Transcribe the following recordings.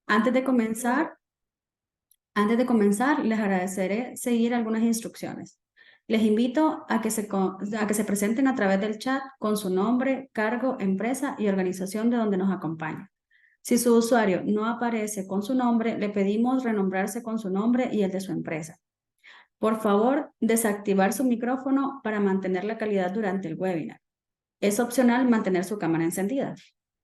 Antes de comenzar, les agradeceré seguir algunas instrucciones. Les invito a que se presenten a través del chat con su nombre, cargo, empresa y organización de donde nos acompaña. Si su usuario no aparece con su nombre, le pedimos renombrarse con su nombre y el de su empresa. Por favor, desactivar su micrófono para mantener la calidad durante el webinar. Es opcional mantener su cámara encendida.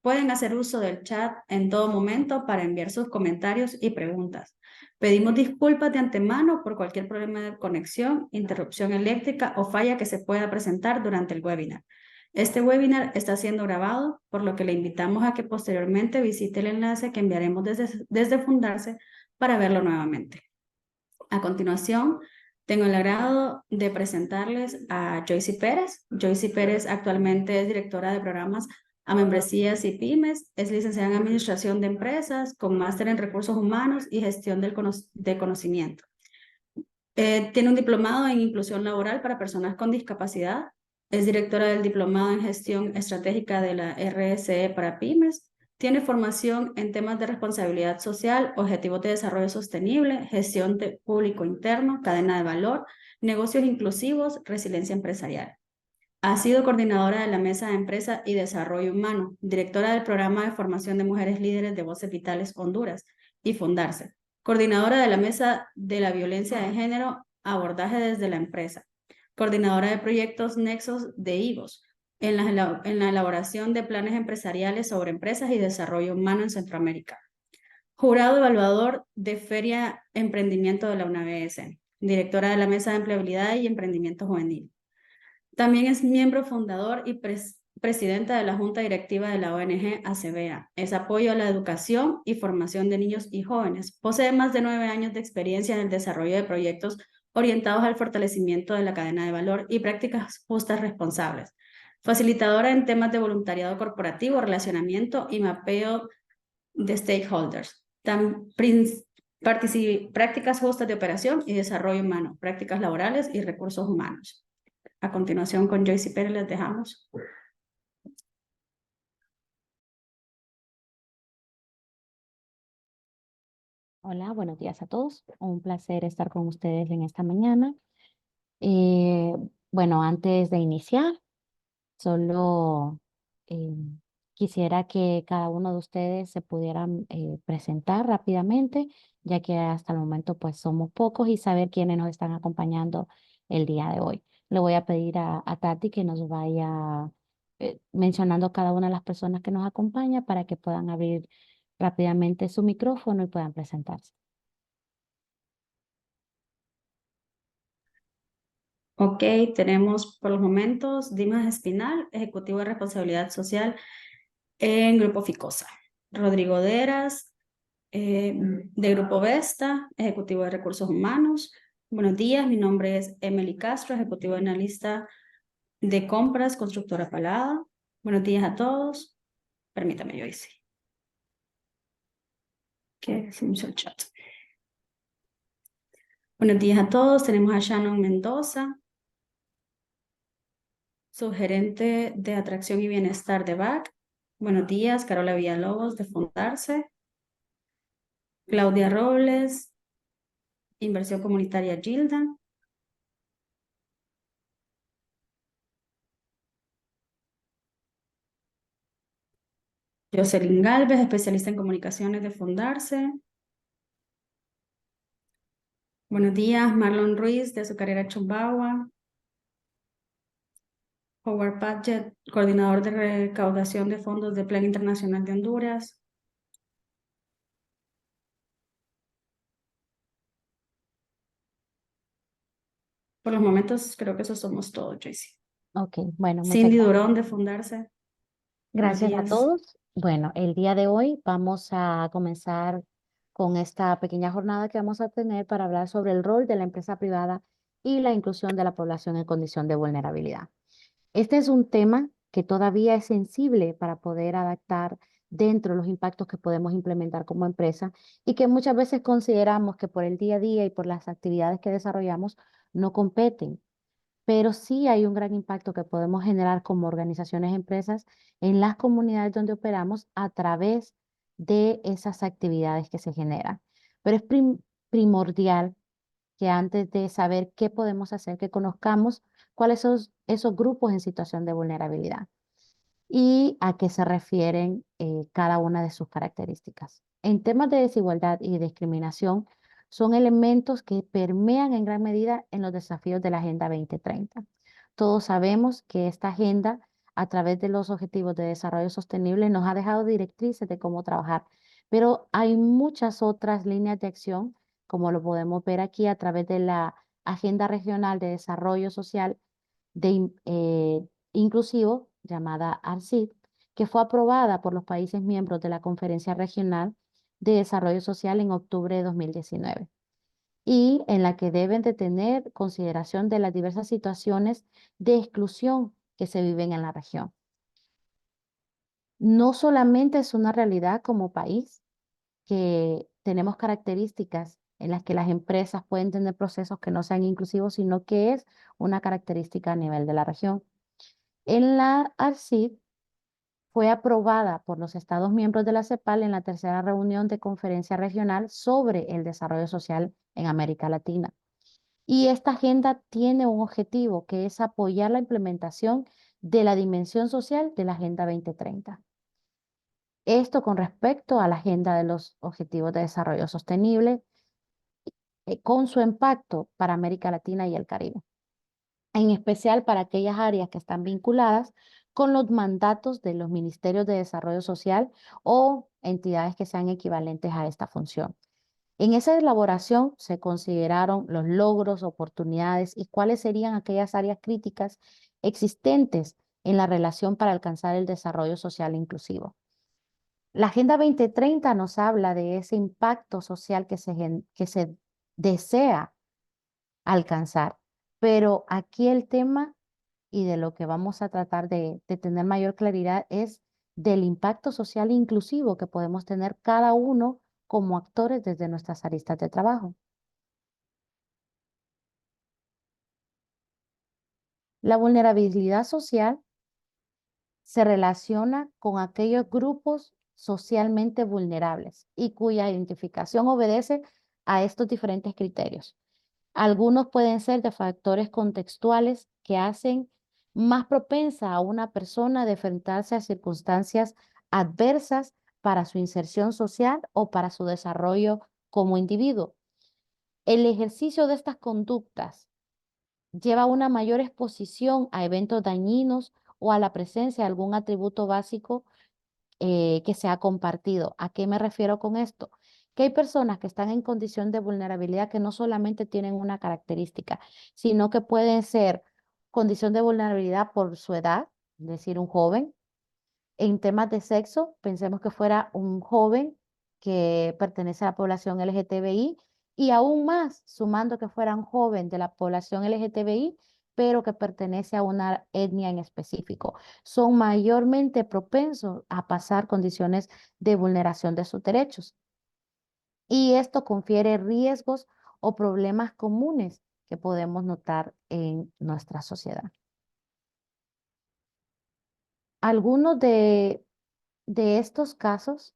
Pueden hacer uso del chat en todo momento para enviar sus comentarios y preguntas. Pedimos disculpas de antemano por cualquier problema de conexión, interrupción eléctrica o falla que se pueda presentar durante el webinar. Este webinar está siendo grabado, por lo que le invitamos a que posteriormente visite el enlace que enviaremos desde Fundarse para verlo nuevamente. A continuación, tengo el agrado de presentarles a Joyce Pérez. Joyce Pérez actualmente es directora de programas a membresías y pymes, es licenciada en Administración de Empresas, con máster en Recursos Humanos y Gestión de Conocimiento. Tiene un diplomado en Inclusión Laboral para Personas con Discapacidad, es directora del Diplomado en Gestión Estratégica de la RSE para Pymes, tiene formación en temas de responsabilidad social, objetivos de desarrollo sostenible, gestión de público interno, cadena de valor, negocios inclusivos, resiliencia empresarial. Ha sido coordinadora de la Mesa de Empresa y Desarrollo Humano, directora del Programa de Formación de Mujeres Líderes de Voces Vitales Honduras y Fundarse, coordinadora de la Mesa de la Violencia de Género, Abordaje desde la Empresa, coordinadora de proyectos Nexos de IVOS, en la elaboración de planes empresariales sobre empresas y desarrollo humano en Centroamérica. Jurado evaluador de Feria Emprendimiento de la UNABS, directora de la Mesa de Empleabilidad y Emprendimiento Juvenil. También es miembro fundador y presidenta de la Junta Directiva de la ONG ACBA. Es apoyo a la educación y formación de niños y jóvenes. Posee más de 9 años de experiencia en el desarrollo de proyectos orientados al fortalecimiento de la cadena de valor y prácticas justas responsables. Facilitadora en temas de voluntariado corporativo, relacionamiento y mapeo de stakeholders. Prácticas justas de operación y desarrollo humano, prácticas laborales y recursos humanos. A continuación, con Joyce Pérez les dejamos. Hola, buenos días a todos. Un placer estar con ustedes en esta mañana. Bueno, antes de iniciar, solo eh, quisiera que cada uno de ustedes se pudieran presentar rápidamente, ya que hasta el momento pues somos pocos y saber quiénes nos están acompañando el día de hoy. Le voy a pedir a Tati que nos vaya mencionando cada una de las personas que nos acompaña para que puedan abrir rápidamente su micrófono y puedan presentarse. Ok, tenemos por los momentos Dimas Espinal, Ejecutivo de Responsabilidad Social en Grupo Ficosa. Rodrigo Deras, de Grupo Vesta, Ejecutivo de Recursos Humanos. Buenos días, mi nombre es Emily Castro, Ejecutivo de Analista de Compras, Constructora Palada. Buenos días a todos. Permítame, Joyce. Que se me hizo el chat. Buenos días a todos. Tenemos a Shannon Mendoza, subgerente de Atracción y Bienestar de BAC. Buenos días, Carola Villalobos, de Fundarse. Claudia Robles, Inversión Comunitaria Gilda. Jocelyn Galvez, especialista en comunicaciones de Fundarse. Buenos días, Marlon Ruiz, de Azucarera Chumbagua. Howard Padgett, coordinador de recaudación de fondos de Plan Internacional de Honduras. Por los momentos, creo que esos somos todos, Joyce. Ok, bueno, muchas Cindy gracias. Durón, de Fundarse. Buenos Gracias a días. todos. Bueno, el día de hoy vamos a comenzar con esta pequeña jornada que vamos a tener para hablar sobre el rol de la empresa privada y la inclusión de la población en condición de vulnerabilidad. Este es un tema que todavía es sensible para poder adaptar dentro de los impactos que podemos implementar como empresa y que muchas veces consideramos que por el día a día y por las actividades que desarrollamos no competen, pero sí hay un gran impacto que podemos generar como organizaciones, empresas, en las comunidades donde operamos a través de esas actividades que se generan. Pero es primordial que antes de saber qué podemos hacer, que conozcamos cuáles son esos grupos en situación de vulnerabilidad y a qué se refieren cada una de sus características. En temas de desigualdad y discriminación, son elementos que permean en gran medida en los desafíos de la Agenda 2030. Todos sabemos que esta agenda, a través de los Objetivos de Desarrollo Sostenible, nos ha dejado directrices de cómo trabajar, pero hay muchas otras líneas de acción, como lo podemos ver aquí a través de la Agenda Regional de Desarrollo Social inclusivo, llamada ARCID, que fue aprobada por los países miembros de la Conferencia Regional de Desarrollo Social en octubre de 2019 y en la que deben de tener consideración de las diversas situaciones de exclusión que se viven en la región. No solamente es una realidad como país que tenemos características en las que las empresas pueden tener procesos que no sean inclusivos, sino que es una característica a nivel de la región. En la ARCID fue aprobada por los Estados miembros de la CEPAL en la tercera reunión de conferencia regional sobre el desarrollo social en América Latina. Y esta agenda tiene un objetivo que es apoyar la implementación de la dimensión social de la Agenda 2030. Esto con respecto a la agenda de los Objetivos de Desarrollo Sostenible, con su impacto para América Latina y el Caribe, en especial para aquellas áreas que están vinculadas con los mandatos de los ministerios de desarrollo social o entidades que sean equivalentes a esta función. En esa elaboración se consideraron los logros, oportunidades y cuáles serían aquellas áreas críticas existentes en la relación para alcanzar el desarrollo social inclusivo. La Agenda 2030 nos habla de ese impacto social que se desea alcanzar, pero aquí el tema y de lo que vamos a tratar de tener mayor claridad es del impacto social inclusivo que podemos tener cada uno como actores desde nuestras aristas de trabajo. La vulnerabilidad social se relaciona con aquellos grupos socialmente vulnerables y cuya identificación obedece a estos diferentes criterios. Algunos pueden ser de factores contextuales que hacen más propensa a una persona de enfrentarse a circunstancias adversas para su inserción social o para su desarrollo como individuo. El ejercicio de estas conductas lleva a una mayor exposición a eventos dañinos o a la presencia de algún atributo básico que se ha compartido. ¿A qué me refiero con esto? Que hay personas que están en condición de vulnerabilidad que no solamente tienen una característica, sino que pueden ser condición de vulnerabilidad por su edad, es decir, un joven. En temas de sexo, pensemos que fuera un joven que pertenece a la población LGTBI y aún más, sumando que fuera un joven de la población LGTBI, pero que pertenece a una etnia en específico. Son mayormente propensos a pasar condiciones de vulneración de sus derechos. Y esto confiere riesgos o problemas comunes que podemos notar en nuestra sociedad. Algunos de estos casos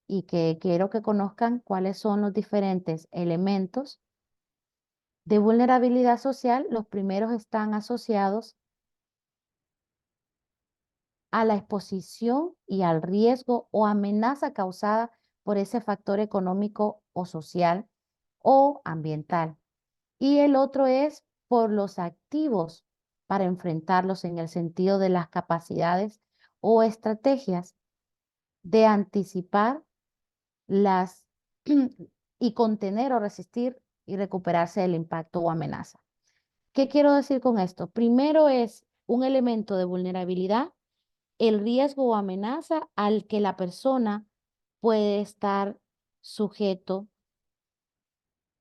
y que quiero que conozcan cuáles son los diferentes elementos de vulnerabilidad social. Los primeros están asociados a la exposición y al riesgo o amenaza causada por ese factor económico o social o ambiental. Y el otro es por los activos para enfrentarlos en el sentido de las capacidades o estrategias de anticipar las y contener o resistir y recuperarse del impacto o amenaza. ¿Qué quiero decir con esto? Primero es un elemento de vulnerabilidad, el riesgo o amenaza al que la persona puede estar sujeto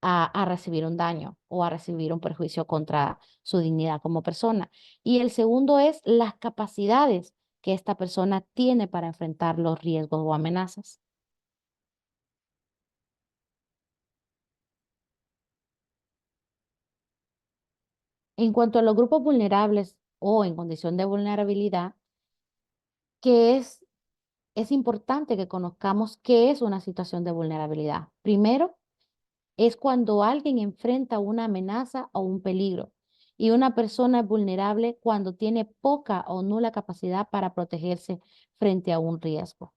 a recibir un daño o a recibir un perjuicio contra su dignidad como persona. Y el segundo es las capacidades que esta persona tiene para enfrentar los riesgos o amenazas. En cuanto a los grupos vulnerables o en condición de vulnerabilidad, que es es importante que conozcamos qué es una situación de vulnerabilidad. Primero, es cuando alguien enfrenta una amenaza o un peligro. Y una persona es vulnerable cuando tiene poca o nula capacidad para protegerse frente a un riesgo.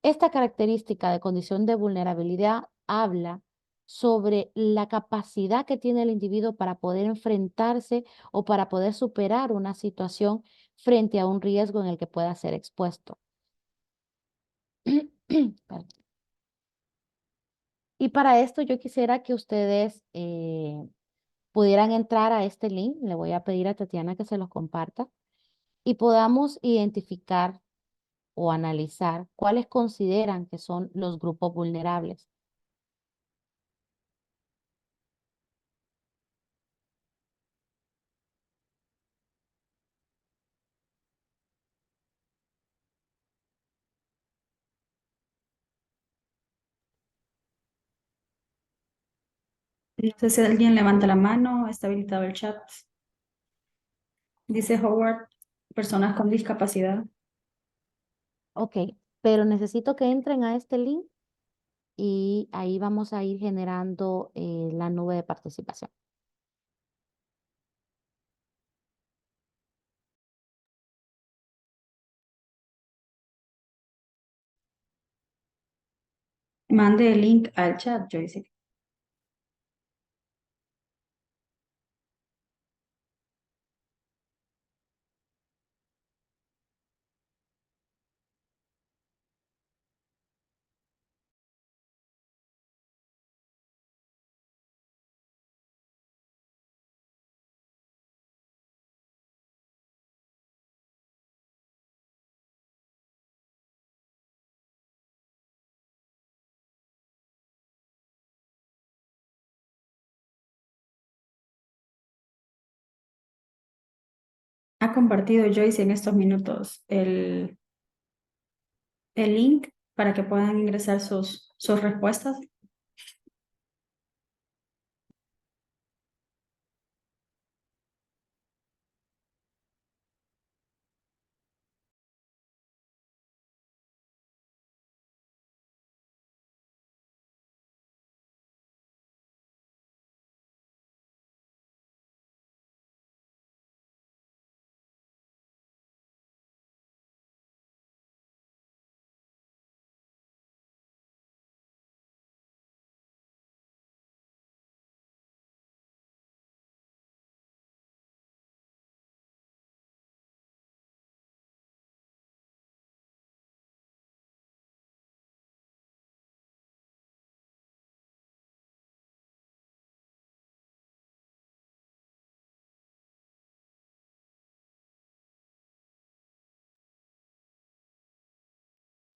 Esta característica de condición de vulnerabilidad habla sobre la capacidad que tiene el individuo para poder enfrentarse o para poder superar una situación frente a un riesgo en el que pueda ser expuesto. Perdón. Y para esto yo quisiera que ustedes pudieran entrar a este link. Le voy a pedir a Tatiana que se los comparta y podamos identificar o analizar cuáles consideran que son los grupos vulnerables. No sé si alguien levanta la mano, está habilitado el chat. Dice Howard, personas con discapacidad. Ok, pero necesito que entren a este link y ahí vamos a ir generando la nube de participación. Mande el link al chat, Joyce. Ha compartido Joyce en estos minutos el link para que puedan ingresar sus respuestas.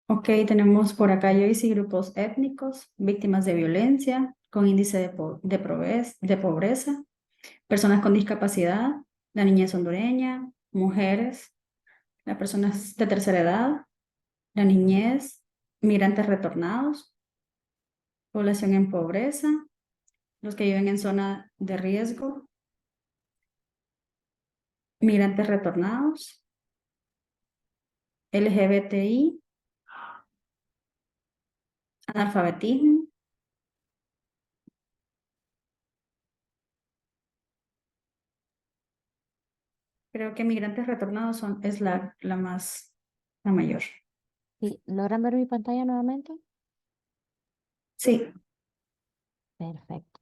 Ok, tenemos por acá Joyce grupos étnicos, víctimas de violencia, con índice de pobreza, personas con discapacidad, la niñez hondureña, mujeres, las personas de tercera edad, la niñez, migrantes retornados, población en pobreza, los que viven en zona de riesgo, migrantes retornados, LGBTI, analfabetismo. Creo que migrantes retornados es la mayor. ¿Sí? ¿Logran ver mi pantalla nuevamente? Sí, Perfecto.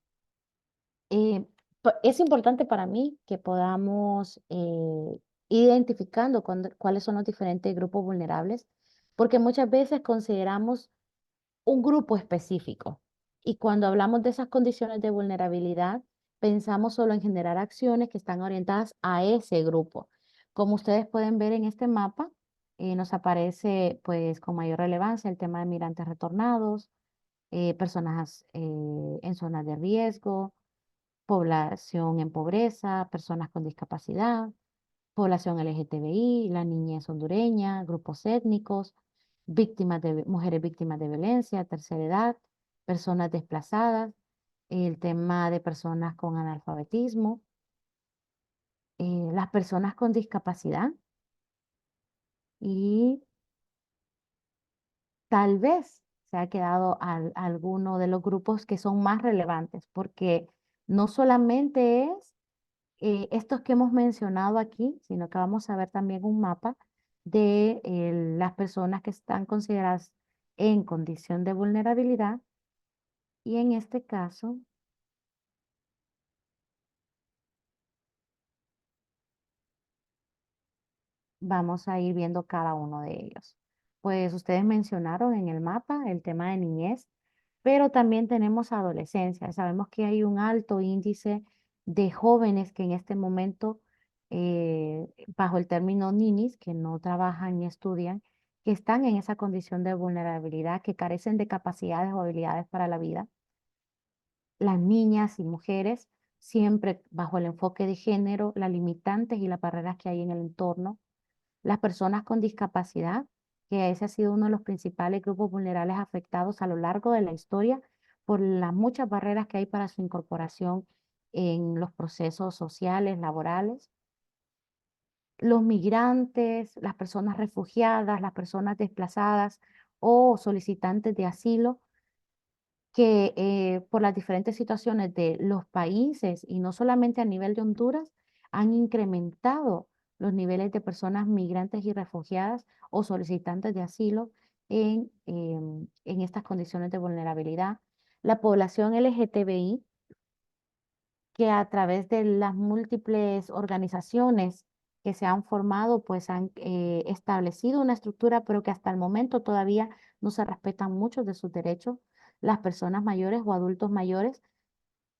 Es importante para mí que podamos ir identificando cuáles son los diferentes grupos vulnerables, porque muchas veces consideramos un grupo específico. Y cuando hablamos de esas condiciones de vulnerabilidad, pensamos solo en generar acciones que están orientadas a ese grupo. Como ustedes pueden ver en este mapa, nos aparece pues con mayor relevancia el tema de migrantes retornados, personas en zonas de riesgo, población en pobreza, personas con discapacidad, población LGTBI, la niñez hondureña, grupos étnicos, mujeres víctimas de violencia, tercera edad, personas desplazadas, el tema de personas con analfabetismo, las personas con discapacidad y tal vez se ha quedado alguno de los grupos que son más relevantes, porque no solamente es estos que hemos mencionado aquí, sino que vamos a ver también un mapa de las personas que están consideradas en condición de vulnerabilidad y en este caso vamos a ir viendo cada uno de ellos. Pues ustedes mencionaron en el mapa el tema de niñez, pero también tenemos adolescencia. Sabemos que hay un alto índice de jóvenes que en este momento, bajo el término ninis, que no trabajan ni estudian, que están en esa condición de vulnerabilidad, que carecen de capacidades o habilidades para la vida. Las niñas y mujeres, siempre bajo el enfoque de género, las limitantes y las barreras que hay en el entorno. Las personas con discapacidad, que ese ha sido uno de los principales grupos vulnerables afectados a lo largo de la historia por las muchas barreras que hay para su incorporación en los procesos sociales, laborales. Los migrantes, las personas refugiadas, las personas desplazadas o solicitantes de asilo que por las diferentes situaciones de los países y no solamente a nivel de Honduras, han incrementado los niveles de personas migrantes y refugiadas o solicitantes de asilo en estas condiciones de vulnerabilidad. La población LGTBI, que a través de las múltiples organizaciones que se han formado, pues han establecido una estructura, pero que hasta el momento todavía no se respetan muchos de sus derechos, las personas mayores o adultos mayores,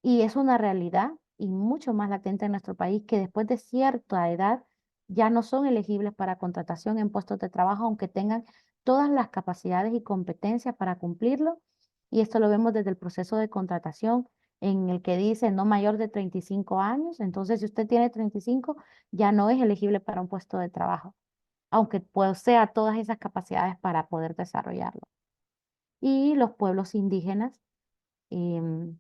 y es una realidad y mucho más latente en nuestro país que después de cierta edad ya no son elegibles para contratación en puestos de trabajo, aunque tengan todas las capacidades y competencias para cumplirlo. Y esto lo vemos desde el proceso de contratación en el que dice no mayor de 35 años. Entonces, si usted tiene 35, ya no es elegible para un puesto de trabajo, aunque posea todas esas capacidades para poder desarrollarlo. Y los pueblos indígenas, em,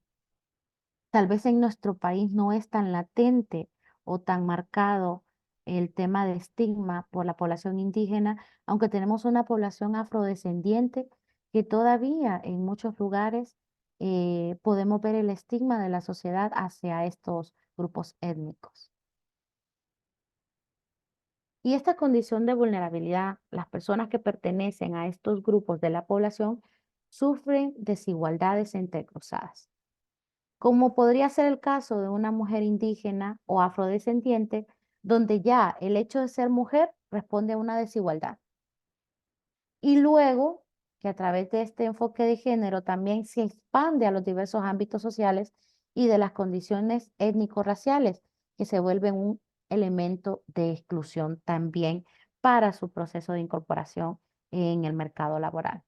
tal vez en nuestro país no es tan latente o tan marcado el tema de estigma por la población indígena, aunque tenemos una población afrodescendiente que todavía en muchos lugares podemos ver el estigma de la sociedad hacia estos grupos étnicos. Y esta condición de vulnerabilidad, las personas que pertenecen a estos grupos de la población sufren desigualdades entrecruzadas, como podría ser el caso de una mujer indígena o afrodescendiente, donde ya el hecho de ser mujer responde a una desigualdad. Y luego, que a través de este enfoque de género también se expande a los diversos ámbitos sociales y de las condiciones étnico-raciales, que se vuelven un elemento de exclusión también para su proceso de incorporación en el mercado laboral.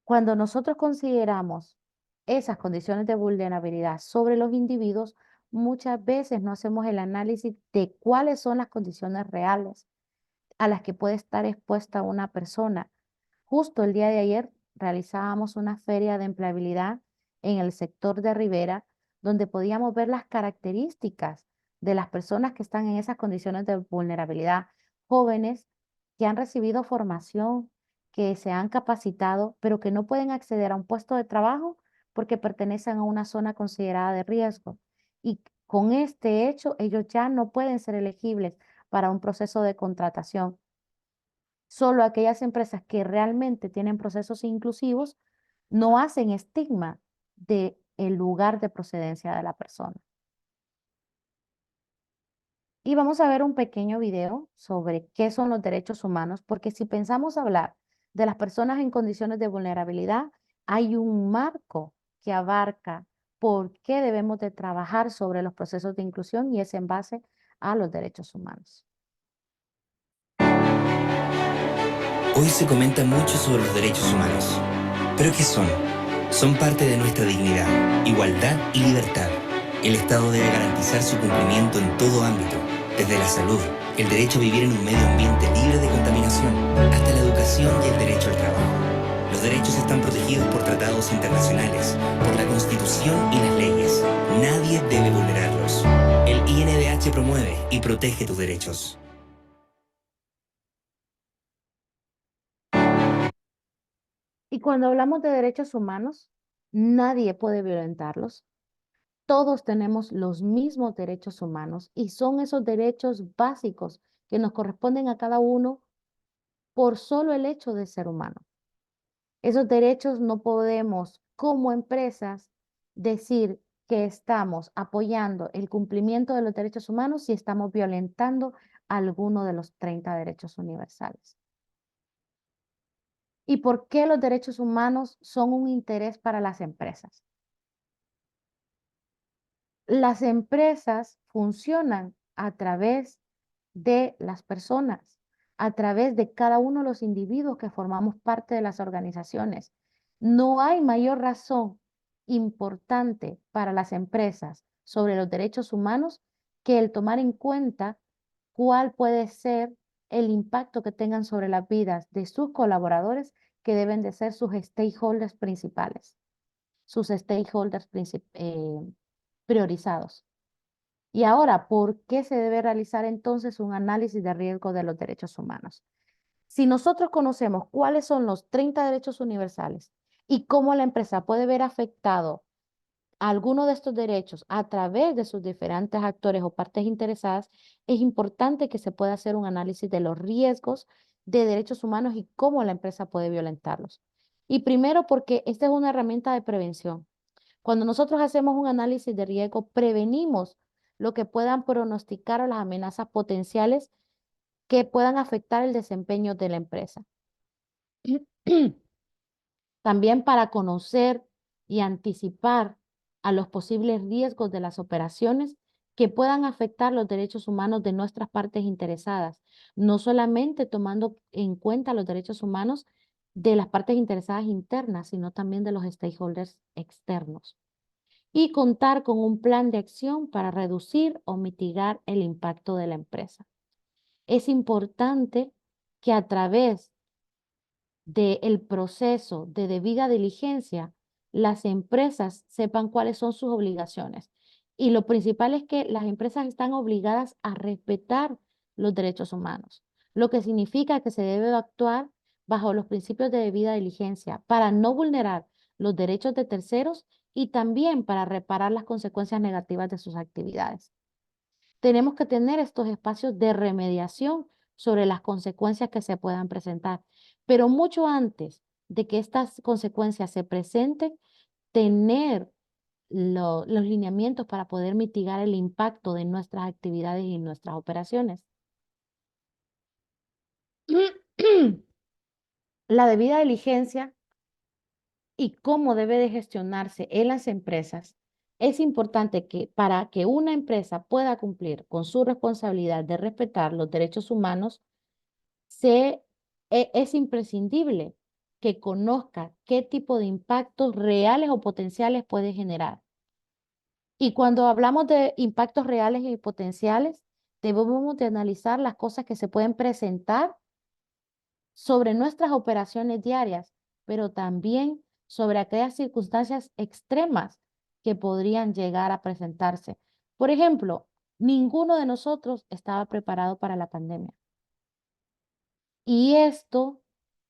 Cuando nosotros consideramos esas condiciones de vulnerabilidad sobre los individuos, muchas veces no hacemos el análisis de cuáles son las condiciones reales a las que puede estar expuesta una persona. Justo el día de ayer realizábamos una feria de empleabilidad en el sector de Rivera, donde podíamos ver las características de las personas que están en esas condiciones de vulnerabilidad, jóvenes que han recibido formación, que se han capacitado, pero que no pueden acceder a un puesto de trabajo porque pertenecen a una zona considerada de riesgo. Y con este hecho, ellos ya no pueden ser elegibles para un proceso de contratación. Solo aquellas empresas que realmente tienen procesos inclusivos no hacen estigma de el lugar de procedencia de la persona. Y vamos a ver un pequeño video sobre qué son los derechos humanos, porque si pensamos hablar de las personas en condiciones de vulnerabilidad, hay un marco que abarca por qué debemos de trabajar sobre los procesos de inclusión y es en base a los derechos humanos. Hoy se comenta mucho sobre los derechos humanos. ¿Pero qué son? Son parte de nuestra dignidad, igualdad y libertad. El Estado debe garantizar su cumplimiento en todo ámbito, desde la salud, el derecho a vivir en un medio ambiente libre de contaminación, hasta la educación y el derecho al trabajo. Los derechos están protegidos por tratados internacionales, por la Constitución y las leyes. Nadie debe vulnerarlos. El INDH promueve y protege tus derechos. Y cuando hablamos de derechos humanos, nadie puede violentarlos. Todos tenemos los mismos derechos humanos y son esos derechos básicos que nos corresponden a cada uno por solo el hecho de ser humano. Esos derechos no podemos, como empresas, decir que estamos apoyando el cumplimiento de los derechos humanos si estamos violentando alguno de los 30 derechos universales. ¿Y por qué los derechos humanos son un interés para las empresas? Las empresas funcionan a través de las personas, a través de cada uno de los individuos que formamos parte de las organizaciones. No hay mayor razón importante para las empresas sobre los derechos humanos que el tomar en cuenta cuál puede ser el impacto que tengan sobre las vidas de sus colaboradores, que deben de ser sus stakeholders principales, sus stakeholders priorizados. Y ahora, ¿por qué se debe realizar entonces un análisis de riesgo de los derechos humanos? Si nosotros conocemos cuáles son los 30 derechos universales y cómo la empresa puede ver afectado alguno de estos derechos a través de sus diferentes actores o partes interesadas, es importante que se pueda hacer un análisis de los riesgos de derechos humanos y cómo la empresa puede violentarlos. Y primero, porque esta es una herramienta de prevención. Cuando nosotros hacemos un análisis de riesgo, prevenimos lo que puedan pronosticar o las amenazas potenciales que puedan afectar el desempeño de la empresa. También para conocer y anticipar a los posibles riesgos de las operaciones que puedan afectar los derechos humanos de nuestras partes interesadas, no solamente tomando en cuenta los derechos humanos de las partes interesadas internas, sino también de los stakeholders externos. Y contar con un plan de acción para reducir o mitigar el impacto de la empresa. Es importante que a través del proceso de debida diligencia, las empresas sepan cuáles son sus obligaciones. Y lo principal es que las empresas están obligadas a respetar los derechos humanos, lo que significa que se debe actuar bajo los principios de debida diligencia para no vulnerar los derechos de terceros y también para reparar las consecuencias negativas de sus actividades. Tenemos que tener estos espacios de remediación sobre las consecuencias que se puedan presentar, pero mucho antes de que estas consecuencias se presenten, tener los lineamientos para poder mitigar el impacto de nuestras actividades y nuestras operaciones. La debida diligencia y cómo debe de gestionarse en las empresas, es importante que para que una empresa pueda cumplir con su responsabilidad de respetar los derechos humanos, es imprescindible que conozca qué tipo de impactos reales o potenciales puede generar. Y cuando hablamos de impactos reales y potenciales, debemos de analizar las cosas que se pueden presentar sobre nuestras operaciones diarias, pero también sobre aquellas circunstancias extremas que podrían llegar a presentarse. Por ejemplo, ninguno de nosotros estaba preparado para la pandemia. Y esto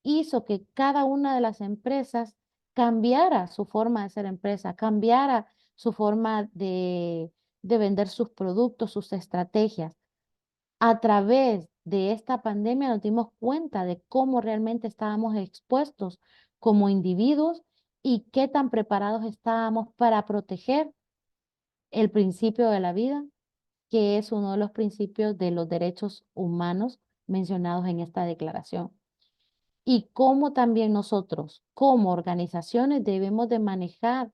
hizo que cada una de las empresas cambiara su forma de ser empresa, cambiara su forma de vender sus productos, sus estrategias. A través de esta pandemia nos dimos cuenta de cómo realmente estábamos expuestos como individuos y qué tan preparados estábamos para proteger el principio de la vida, que es uno de los principios de los derechos humanos mencionados en esta declaración. Y cómo también nosotros, como organizaciones, debemos de manejar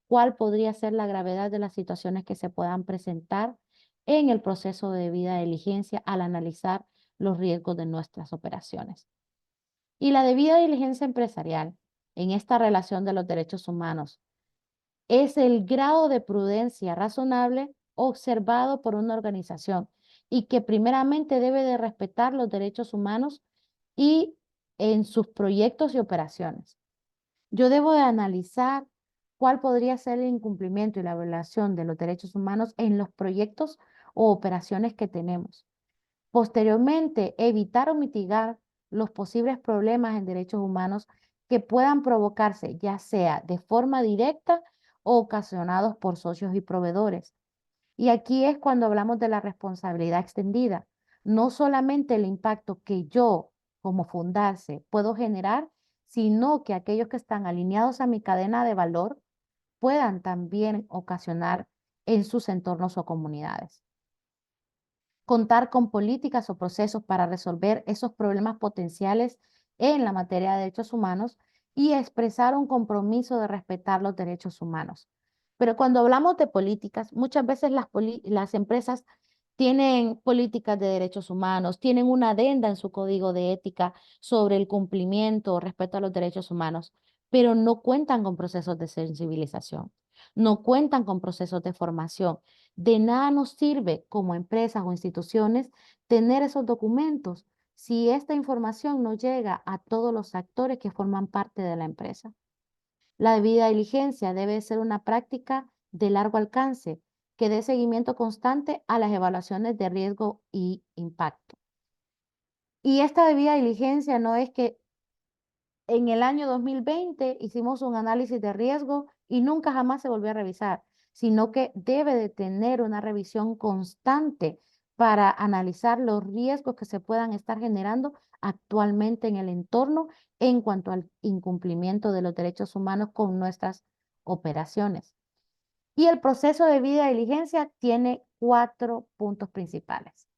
cuál podría ser la gravedad de las situaciones que se puedan presentar en el proceso de debida diligencia al analizar los riesgos de nuestras operaciones. Y la debida diligencia empresarial en esta relación de los derechos humanos es el grado de prudencia razonable observado por una organización y que primeramente debe de respetar los derechos humanos y en sus proyectos y operaciones. Yo debo de analizar cuál podría ser el incumplimiento y la violación de los derechos humanos en los proyectos o operaciones que tenemos. Posteriormente, evitar o mitigar los posibles problemas en derechos humanos que puedan provocarse ya sea de forma directa o ocasionados por socios y proveedores. Y aquí es cuando hablamos de la responsabilidad extendida. No solamente el impacto que yo como Fundarse puedo generar, sino que aquellos que están alineados a mi cadena de valor puedan también ocasionar en sus entornos o comunidades. Contar con políticas o procesos para resolver esos problemas potenciales en la materia de derechos humanos y expresar un compromiso de respetar los derechos humanos. Pero cuando hablamos de políticas, muchas veces las empresas tienen políticas de derechos humanos, tienen una adenda en su código de ética sobre el cumplimiento o respeto a los derechos humanos, pero no cuentan con procesos de sensibilización, no cuentan con procesos de formación. De nada nos sirve como empresas o instituciones tener esos documentos si esta información no llega a todos los actores que forman parte de la empresa. La debida diligencia debe ser una práctica de largo alcance que dé seguimiento constante a las evaluaciones de riesgo y impacto. Y esta debida diligencia no es que en el año 2020 hicimos un análisis de riesgo y nunca jamás se volvió a revisar, sino que debe de tener una revisión constante para analizar los riesgos que se puedan estar generando actualmente en el entorno en cuanto al incumplimiento de los derechos humanos con nuestras operaciones. Y el proceso de debida diligencia tiene 4 puntos principales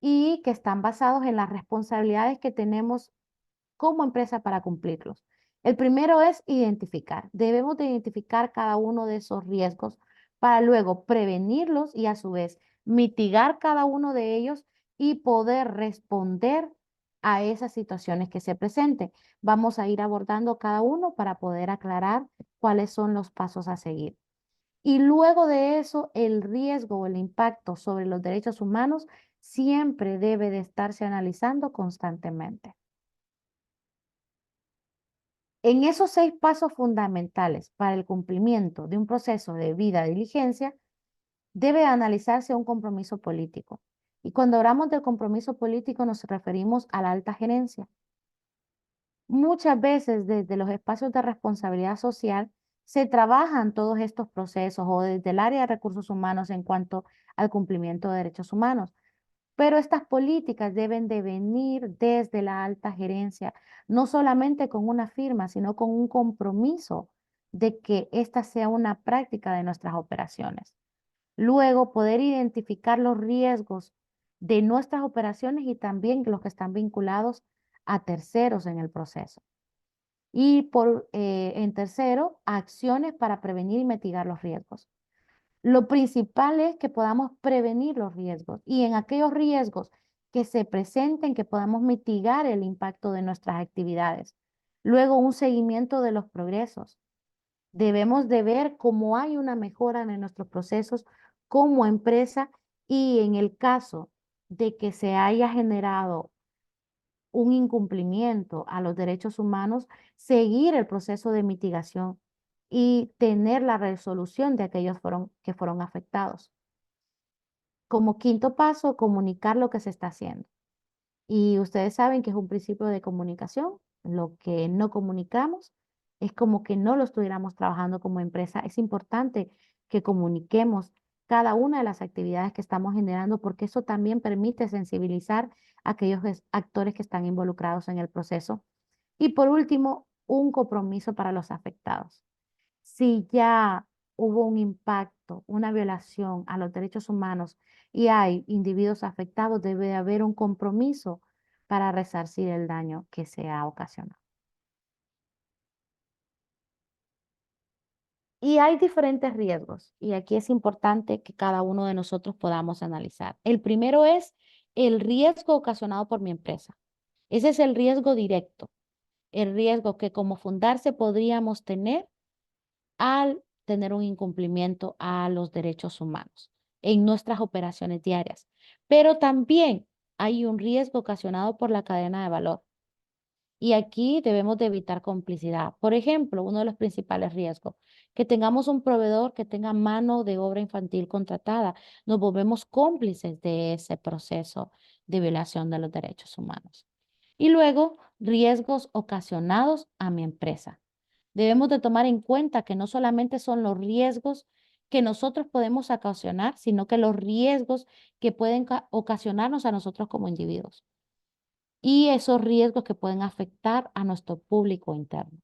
y que están basados en las responsabilidades que tenemos como empresa para cumplirlos. El primero es identificar. Debemos de identificar cada uno de esos riesgos para luego prevenirlos y a su vez mitigar cada uno de ellos y poder responder a esas situaciones que se presenten. Vamos a ir abordando cada uno para poder aclarar cuáles son los pasos a seguir. Y luego de eso, el riesgo o el impacto sobre los derechos humanos siempre debe de estarse analizando constantemente. En esos 6 pasos fundamentales para el cumplimiento de un proceso de debida diligencia, debe analizarse un compromiso político. Y cuando hablamos del compromiso político nos referimos a la alta gerencia. Muchas veces desde los espacios de responsabilidad social se trabajan todos estos procesos o desde el área de recursos humanos en cuanto al cumplimiento de derechos humanos. Pero estas políticas deben de venir desde la alta gerencia, no solamente con una firma, sino con un compromiso de que esta sea una práctica de nuestras operaciones. Luego, poder identificar los riesgos de nuestras operaciones y también los que están vinculados a terceros en el proceso. Y en tercero, acciones para prevenir y mitigar los riesgos. Lo principal es que podamos prevenir los riesgos y en aquellos riesgos que se presenten, que podamos mitigar el impacto de nuestras actividades. Luego, un seguimiento de los progresos. Debemos de ver cómo hay una mejora en nuestros procesos como empresa y en el caso de que se haya generado un incumplimiento a los derechos humanos, seguir el proceso de mitigación y tener la resolución de aquellos que fueron afectados. Como quinto paso, comunicar lo que se está haciendo. Y ustedes saben que es un principio de comunicación. Lo que no comunicamos es como que no lo estuviéramos trabajando como empresa. Es importante que comuniquemos cada una de las actividades que estamos generando porque eso también permite sensibilizar a aquellos actores que están involucrados en el proceso. Y por último, un compromiso para los afectados. Si ya hubo un impacto, una violación a los derechos humanos y hay individuos afectados, debe haber un compromiso para resarcir el daño que se ha ocasionado. Y hay diferentes riesgos y aquí es importante que cada uno de nosotros podamos analizar. El primero es el riesgo ocasionado por mi empresa. Ese es el riesgo directo, el riesgo que como Fundarse podríamos tener al tener un incumplimiento a los derechos humanos en nuestras operaciones diarias. Pero también hay un riesgo ocasionado por la cadena de valor. Y aquí debemos de evitar complicidad. Por ejemplo, uno de los principales riesgos, que tengamos un proveedor que tenga mano de obra infantil contratada. Nos volvemos cómplices de ese proceso de violación de los derechos humanos. Y luego riesgos ocasionados a mi empresa. Debemos de tomar en cuenta que no solamente son los riesgos que nosotros podemos ocasionar, sino que los riesgos que pueden ocasionarnos a nosotros como individuos. Y esos riesgos que pueden afectar a nuestro público interno.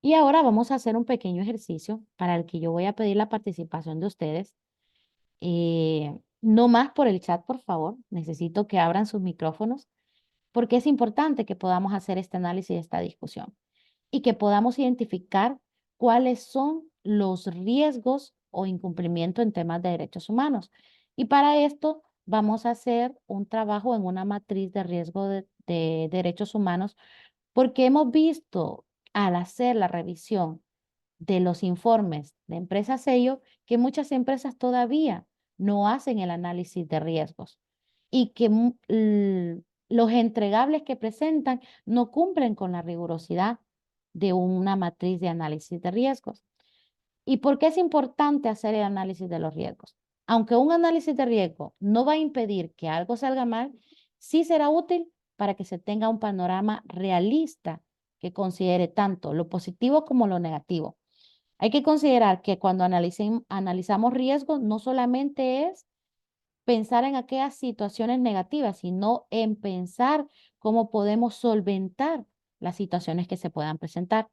Y ahora vamos a hacer un pequeño ejercicio para el que yo voy a pedir la participación de ustedes. No más por el chat, por favor. Necesito que abran sus micrófonos porque es importante que podamos hacer este análisis y esta discusión y que podamos identificar cuáles son los riesgos o incumplimiento en temas de derechos humanos. Y para esto vamos a hacer un trabajo en una matriz de riesgo de derechos humanos porque hemos visto al hacer la revisión de los informes de empresa sello que muchas empresas todavía no hacen el análisis de riesgos y que los entregables que presentan no cumplen con la rigurosidad de una matriz de análisis de riesgos. ¿Y por qué es importante hacer el análisis de los riesgos? Aunque un análisis de riesgo no va a impedir que algo salga mal, sí será útil para que se tenga un panorama realista que considere tanto lo positivo como lo negativo. Hay que considerar que cuando analizamos riesgos, no solamente es pensar en aquellas situaciones negativas, sino en pensar cómo podemos solventar las situaciones que se puedan presentar.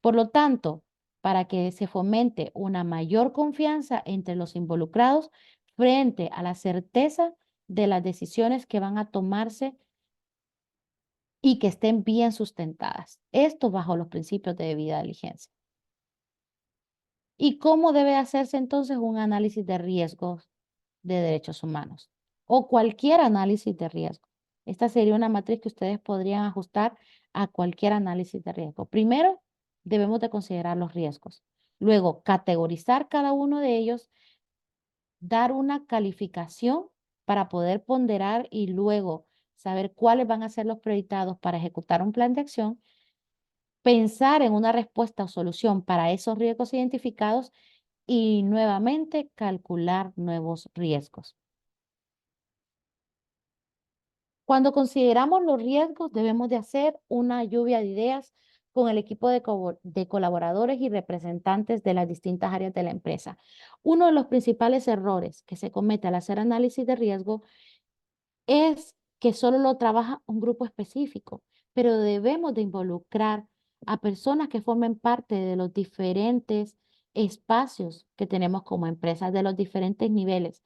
Por lo tanto, para que se fomente una mayor confianza entre los involucrados frente a la certeza de las decisiones que van a tomarse y que estén bien sustentadas. Esto bajo los principios de debida diligencia. ¿Y cómo debe hacerse entonces un análisis de riesgos de derechos humanos? O cualquier análisis de riesgo. Esta sería una matriz que ustedes podrían ajustar a cualquier análisis de riesgo. Primero, debemos de considerar los riesgos. Luego, categorizar cada uno de ellos, dar una calificación para poder ponderar y luego saber cuáles van a ser los priorizados para ejecutar un plan de acción, pensar en una respuesta o solución para esos riesgos identificados y nuevamente calcular nuevos riesgos. Cuando consideramos los riesgos, debemos de hacer una lluvia de ideas con el equipo de colaboradores y representantes de las distintas áreas de la empresa. Uno de los principales errores que se comete al hacer análisis de riesgo es que solo lo trabaja un grupo específico, pero debemos de involucrar a personas que formen parte de los diferentes espacios que tenemos como empresas, de los diferentes niveles,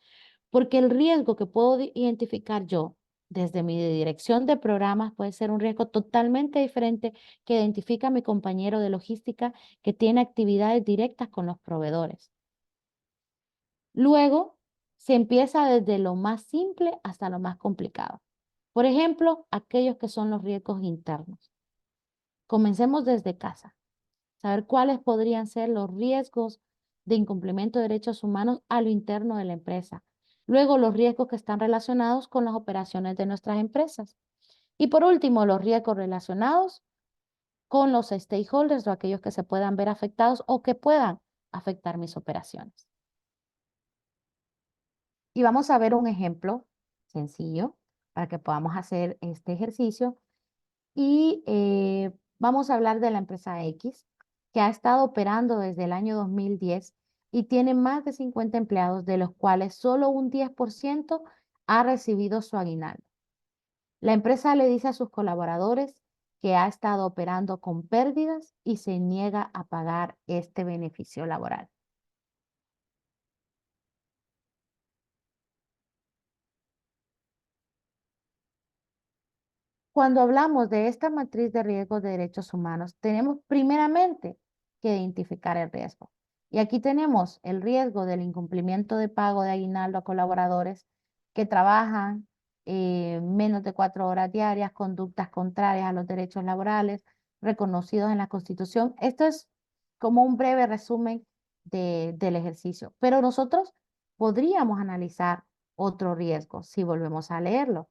porque el riesgo que puedo identificar yo desde mi dirección de programas puede ser un riesgo totalmente diferente que identifica mi compañero de logística que tiene actividades directas con los proveedores. Luego, se empieza desde lo más simple hasta lo más complicado. Por ejemplo, aquellos que son los riesgos internos. Comencemos desde casa. Saber cuáles podrían ser los riesgos de incumplimiento de derechos humanos a lo interno de la empresa. Luego, los riesgos que están relacionados con las operaciones de nuestras empresas. Y por último, los riesgos relacionados con los stakeholders o aquellos que se puedan ver afectados o que puedan afectar mis operaciones. Y vamos a ver un ejemplo sencillo para que podamos hacer este ejercicio. Y vamos a hablar de la empresa X, que ha estado operando desde el año 2010 y tiene más de 50 empleados, de los cuales solo un 10% ha recibido su aguinaldo. La empresa le dice a sus colaboradores que ha estado operando con pérdidas y se niega a pagar este beneficio laboral. Cuando hablamos de esta matriz de riesgos de derechos humanos, tenemos primeramente que identificar el riesgo. Y aquí tenemos el riesgo del incumplimiento de pago de aguinaldo a colaboradores que trabajan menos de 4 horas diarias, conductas contrarias a los derechos laborales reconocidos en la Constitución. Esto es como un breve resumen del ejercicio. Pero nosotros podríamos analizar otro riesgo si volvemos a leerlo.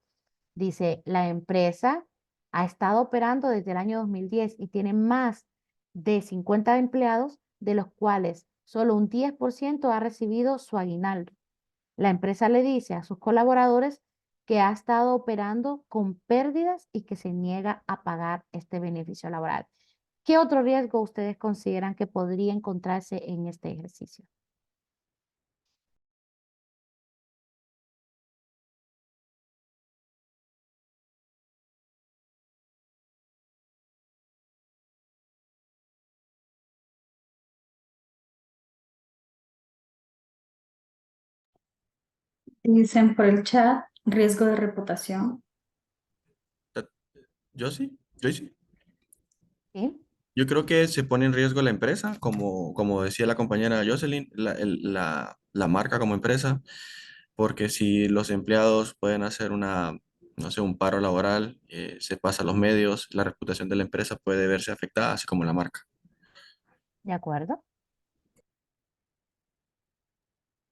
Dice, la empresa ha estado operando desde el año 2010 y tiene más de 50 empleados, de los cuales solo un 10% ha recibido su aguinaldo. La empresa le dice a sus colaboradores que ha estado operando con pérdidas y que se niega a pagar este beneficio laboral. ¿Qué otro riesgo ustedes consideran que podría encontrarse en este ejercicio? Dicen por el chat, riesgo de reputación. Yo sí. ¿Sí? Yo creo que se pone en riesgo la empresa, como decía la compañera Jocelyn, la marca como empresa, porque si los empleados pueden hacer no sé, un paro laboral, se pasa a los medios, la reputación de la empresa puede verse afectada, así como la marca. ¿De acuerdo?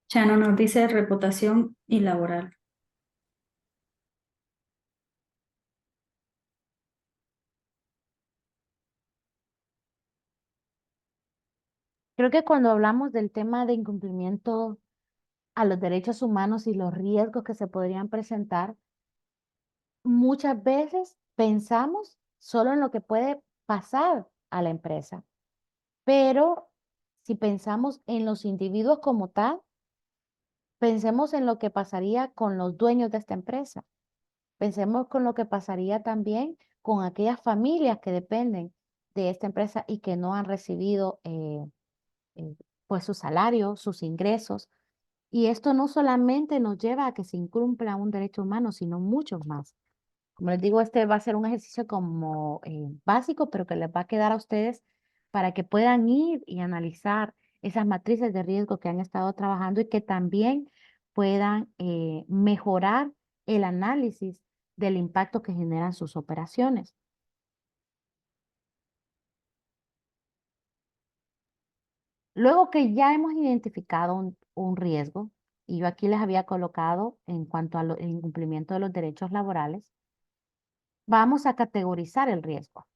Chano nos dice reputación y laboral. Creo que cuando hablamos del tema de incumplimiento a los derechos humanos y los riesgos que se podrían presentar, muchas veces pensamos solo en lo que puede pasar a la empresa, pero si pensamos en los individuos como tal, pensemos en lo que pasaría con los dueños de esta empresa. Pensemos con lo que pasaría también con aquellas familias que dependen de esta empresa y que no han recibido eh, pues su salario, sus ingresos. Y esto no solamente nos lleva a que se incumpla un derecho humano, sino muchos más. Como les digo, este va a ser un ejercicio como básico, pero que les va a quedar a ustedes para que puedan ir y analizar esas matrices de riesgo que han estado trabajando y que también puedan mejorar el análisis del impacto que generan sus operaciones. Luego que ya hemos identificado un riesgo, y yo aquí les había colocado en cuanto al incumplimiento de los derechos laborales, vamos a categorizar el riesgo.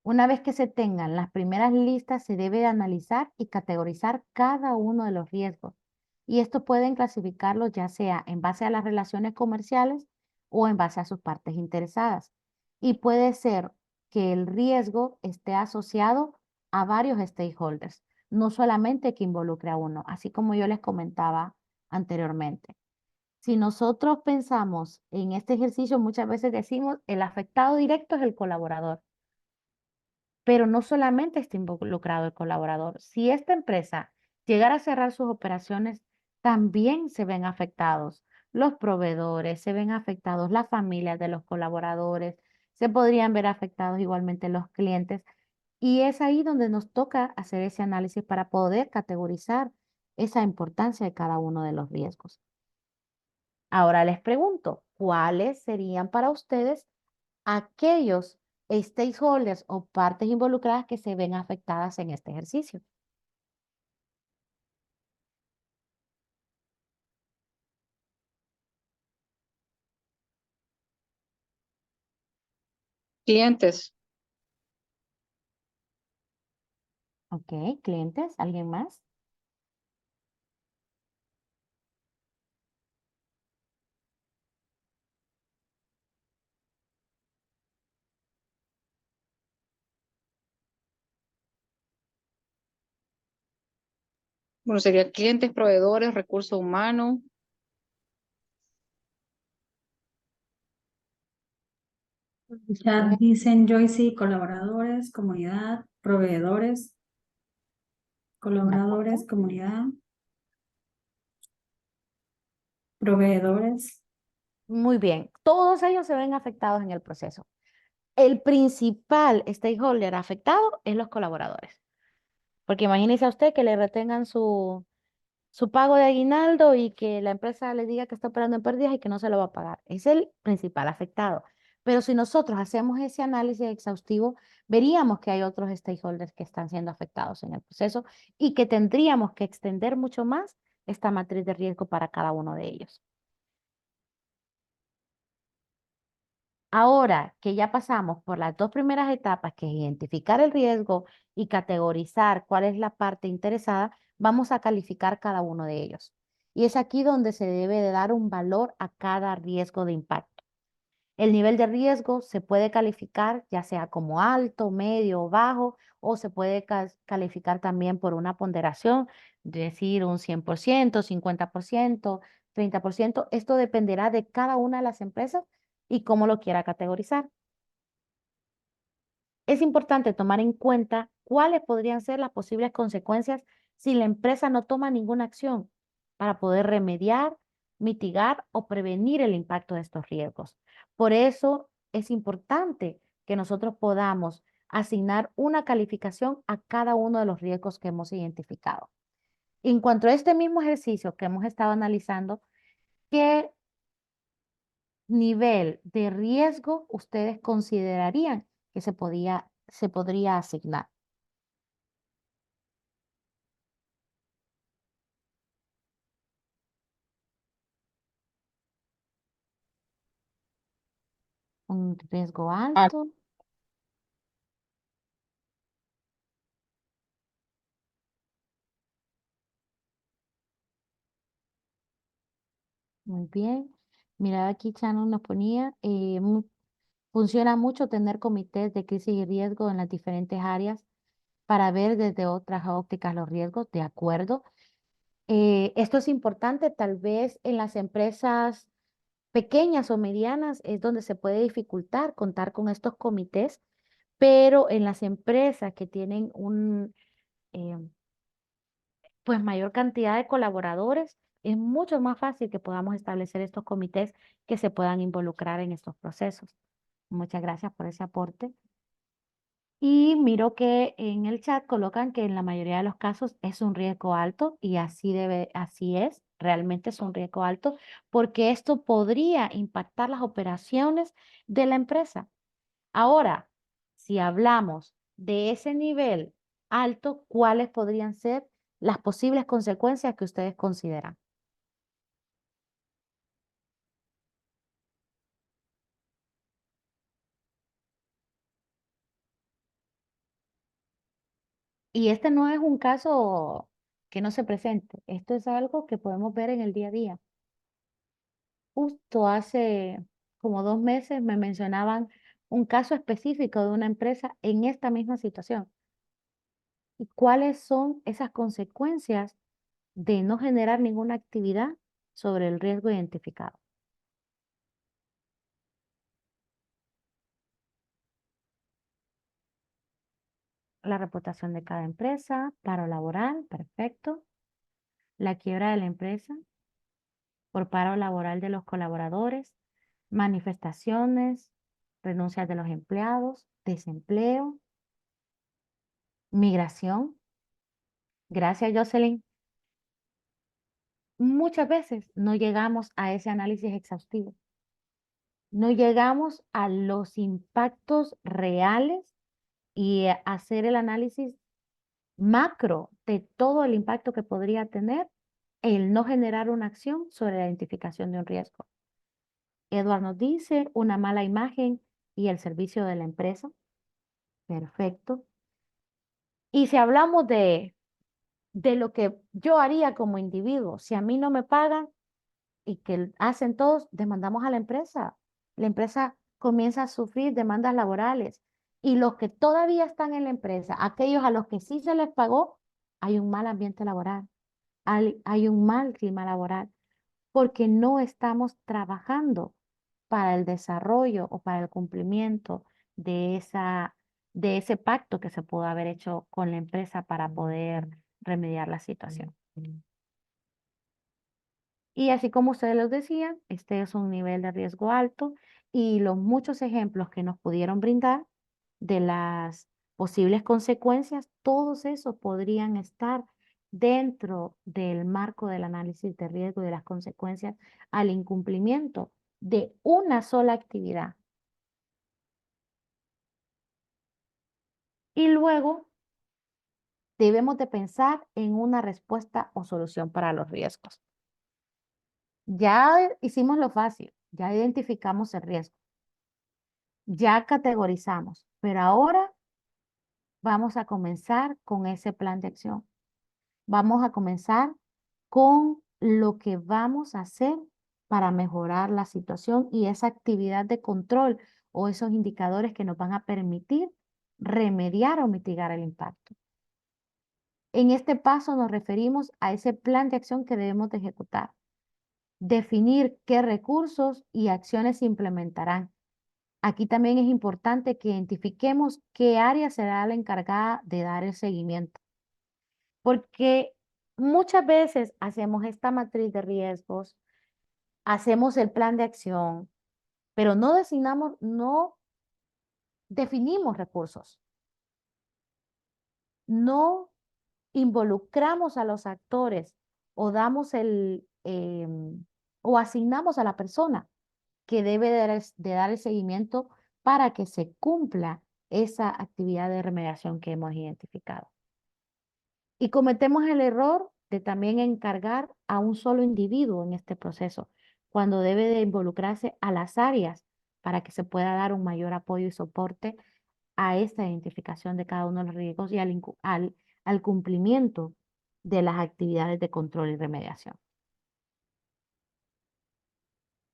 Una vez que se tengan las primeras listas, se debe de analizar y categorizar cada uno de los riesgos. Y esto pueden clasificarlos ya sea en base a las relaciones comerciales o en base a sus partes interesadas. Y puede ser que el riesgo esté asociado a varios stakeholders, no solamente que involucre a uno, así como yo les comentaba anteriormente. Si nosotros pensamos en este ejercicio, muchas veces decimos el afectado directo es el colaborador. Pero no solamente está involucrado el colaborador. Si esta empresa llegara a cerrar sus operaciones, también se ven afectados los proveedores, se ven afectados las familias de los colaboradores, se podrían ver afectados igualmente los clientes. Y es ahí donde nos toca hacer ese análisis para poder categorizar esa importancia de cada uno de los riesgos. Ahora les pregunto, ¿cuáles serían para ustedes aquellos stakeholders o partes involucradas que se ven afectadas en este ejercicio? Clientes. Ok, clientes, ¿alguien más? Bueno, sería clientes, proveedores, recursos humanos. En el chat dicen Joyce, colaboradores, comunidad, proveedores, colaboradores, comunidad, proveedores. Muy bien, todos ellos se ven afectados en el proceso. El principal stakeholder afectado es los colaboradores, porque imagínese a usted que le retengan su pago de aguinaldo y que la empresa le diga que está operando en pérdidas y que no se lo va a pagar. Es el principal afectado. Pero si nosotros hacemos ese análisis exhaustivo, veríamos que hay otros stakeholders que están siendo afectados en el proceso y que tendríamos que extender mucho más esta matriz de riesgo para cada uno de ellos. Ahora que ya pasamos por las dos primeras etapas, que es identificar el riesgo y categorizar cuál es la parte interesada, vamos a calificar cada uno de ellos. Y es aquí donde se debe de dar un valor a cada riesgo de impacto. El nivel de riesgo se puede calificar ya sea como alto, medio o bajo, o se puede calificar también por una ponderación, es decir, un 100%, 50%, 30%. Esto dependerá de cada una de las empresas y cómo lo quiera categorizar. Es importante tomar en cuenta cuáles podrían ser las posibles consecuencias si la empresa no toma ninguna acción para poder remediar, mitigar o prevenir el impacto de estos riesgos. Por eso es importante que nosotros podamos asignar una calificación a cada uno de los riesgos que hemos identificado. En cuanto a este mismo ejercicio que hemos estado analizando, ¿qué nivel de riesgo ustedes considerarían que se podría asignar? Un riesgo Al- alto. Muy bien. Mira, aquí Shannon nos ponía, funciona mucho tener comités de crisis y riesgo en las diferentes áreas para ver desde otras ópticas los riesgos, de acuerdo. Esto es importante, tal vez en las empresas pequeñas o medianas es donde se puede dificultar contar con estos comités, pero en las empresas que tienen eh, pues mayor cantidad de colaboradores, es mucho más fácil que podamos establecer estos comités que se puedan involucrar en estos procesos. Muchas gracias por ese aporte. Y miro que en el chat colocan que en la mayoría de los casos es un riesgo alto y así es, realmente es un riesgo alto porque esto podría impactar las operaciones de la empresa. Ahora, si hablamos de ese nivel alto, ¿cuáles podrían ser las posibles consecuencias que ustedes consideran? Y este no es un caso que no se presente, esto es algo que podemos ver en el día a día. Justo hace como 2 meses me mencionaban un caso específico de una empresa en esta misma situación. ¿Y cuáles son esas consecuencias de no generar ninguna actividad sobre el riesgo identificado? La reputación de cada empresa, paro laboral, perfecto. La quiebra de la empresa por paro laboral de los colaboradores, manifestaciones, renuncias de los empleados, desempleo, migración. Gracias, Jocelyn. Muchas veces no llegamos a ese análisis exhaustivo. No llegamos a los impactos reales y hacer el análisis macro de todo el impacto que podría tener el no generar una acción sobre la identificación de un riesgo. Edward nos dice una mala imagen y el servicio de la empresa. Perfecto. Y si hablamos de lo que yo haría como individuo, si a mí no me pagan y que hacen todos, demandamos a la empresa. La empresa comienza a sufrir demandas laborales. Y los que todavía están en la empresa, aquellos a los que sí se les pagó, hay un mal ambiente laboral, hay un mal clima laboral, porque no estamos trabajando para el desarrollo o para el cumplimiento de ese pacto que se pudo haber hecho con la empresa para poder remediar la situación. Y así como ustedes los decían, este es un nivel de riesgo alto y los muchos ejemplos que nos pudieron brindar de las posibles consecuencias, todos esos podrían estar dentro del marco del análisis de riesgo y de las consecuencias al incumplimiento de una sola actividad. Y luego debemos de pensar en una respuesta o solución para los riesgos. Ya hicimos lo fácil, ya identificamos el riesgo, ya categorizamos, pero ahora vamos a comenzar con ese plan de acción. Vamos a comenzar con lo que vamos a hacer para mejorar la situación y esa actividad de control o esos indicadores que nos van a permitir remediar o mitigar el impacto. En este paso nos referimos a ese plan de acción que debemos de ejecutar. Definir qué recursos y acciones se implementarán. Aquí también es importante que identifiquemos qué área será la encargada de dar el seguimiento. Porque muchas veces hacemos esta matriz de riesgos, hacemos el plan de acción, pero no definimos recursos, no involucramos a los actores o damos o asignamos a la persona que debe de dar el seguimiento para que se cumpla esa actividad de remediación que hemos identificado. Y cometemos el error de también encargar a un solo individuo en este proceso, cuando debe de involucrarse a las áreas para que se pueda dar un mayor apoyo y soporte a esta identificación de cada uno de los riesgos y al cumplimiento de las actividades de control y remediación.